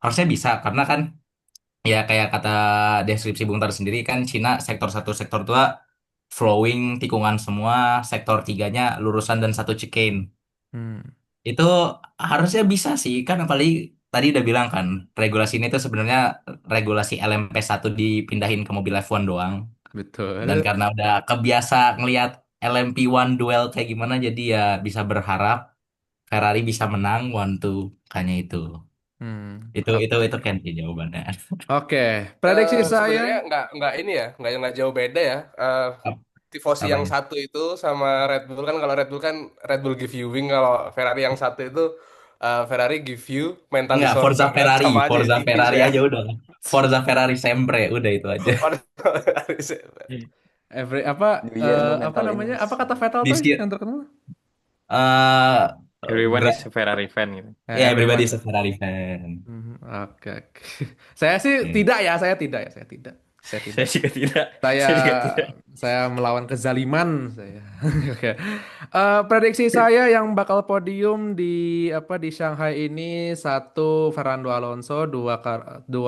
harusnya bisa karena kan ya kayak kata deskripsi Bung Tar sendiri kan, Cina sektor satu sektor dua flowing tikungan semua, sektor tiganya lurusan dan satu chicane. Hmm, Itu harusnya bisa sih kan, apalagi tadi udah bilang kan regulasi ini tuh sebenarnya regulasi LMP1 dipindahin ke mobil F1 doang, dan betul. karena udah kebiasa ngelihat LMP1 duel kayak gimana, jadi ya bisa berharap Ferrari bisa menang one two, kayaknya itu. Hmm, Itu oke. kan sih jawabannya. Oke, prediksi saya. Sebenarnya nggak ini ya, nggak jauh beda ya. Tifosi yang Apanya? satu itu sama Red Bull kan, kalau Red Bull kan Red Bull give you wing, kalau Ferrari yang satu itu Ferrari give you mental Enggak, Forza disorder, kan Ferrari, sama aja Forza tipis Ferrari ya. aja udah. Forza Ferrari sempre, udah itu aja. Apa New Year no apa mental namanya? Apa illness. kata Vettel tuh Di yang terkenal? eh Everyone is gra- a Ferrari fan gitu. ya everybody is Everyone. a Ferrari fan. Oke, oke. Saya sih Oke. tidak ya, saya tidak ya, saya tidak. Saya Saya tidak. juga tidak. Saya Saya juga tidak. saya melawan kezaliman saya. Oke. Prediksi saya yang bakal podium di di Shanghai ini: satu Fernando Alonso, dua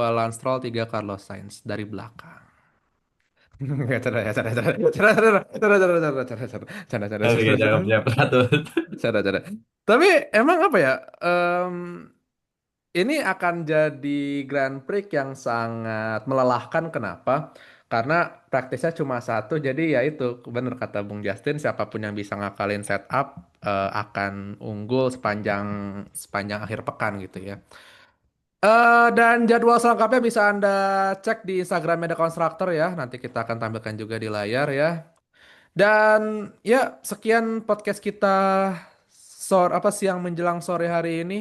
Lance Stroll, tiga Carlos Sainz dari belakang. Canda, canda, canda, canda, canda, canda, canda, canda, canda, canda, Oke, canda, jawab canda. jawab patut. Canda, canda. Tapi emang apa ya? em, ini akan jadi Grand Prix yang sangat melelahkan. Kenapa? Karena praktisnya cuma satu. Jadi ya itu benar kata Bung Justin. Siapapun yang bisa ngakalin setup akan unggul sepanjang sepanjang akhir pekan gitu ya. Dan jadwal selengkapnya bisa Anda cek di Instagramnya The Constructor ya. Nanti kita akan tampilkan juga di layar ya. Dan ya sekian podcast kita siang menjelang sore hari ini.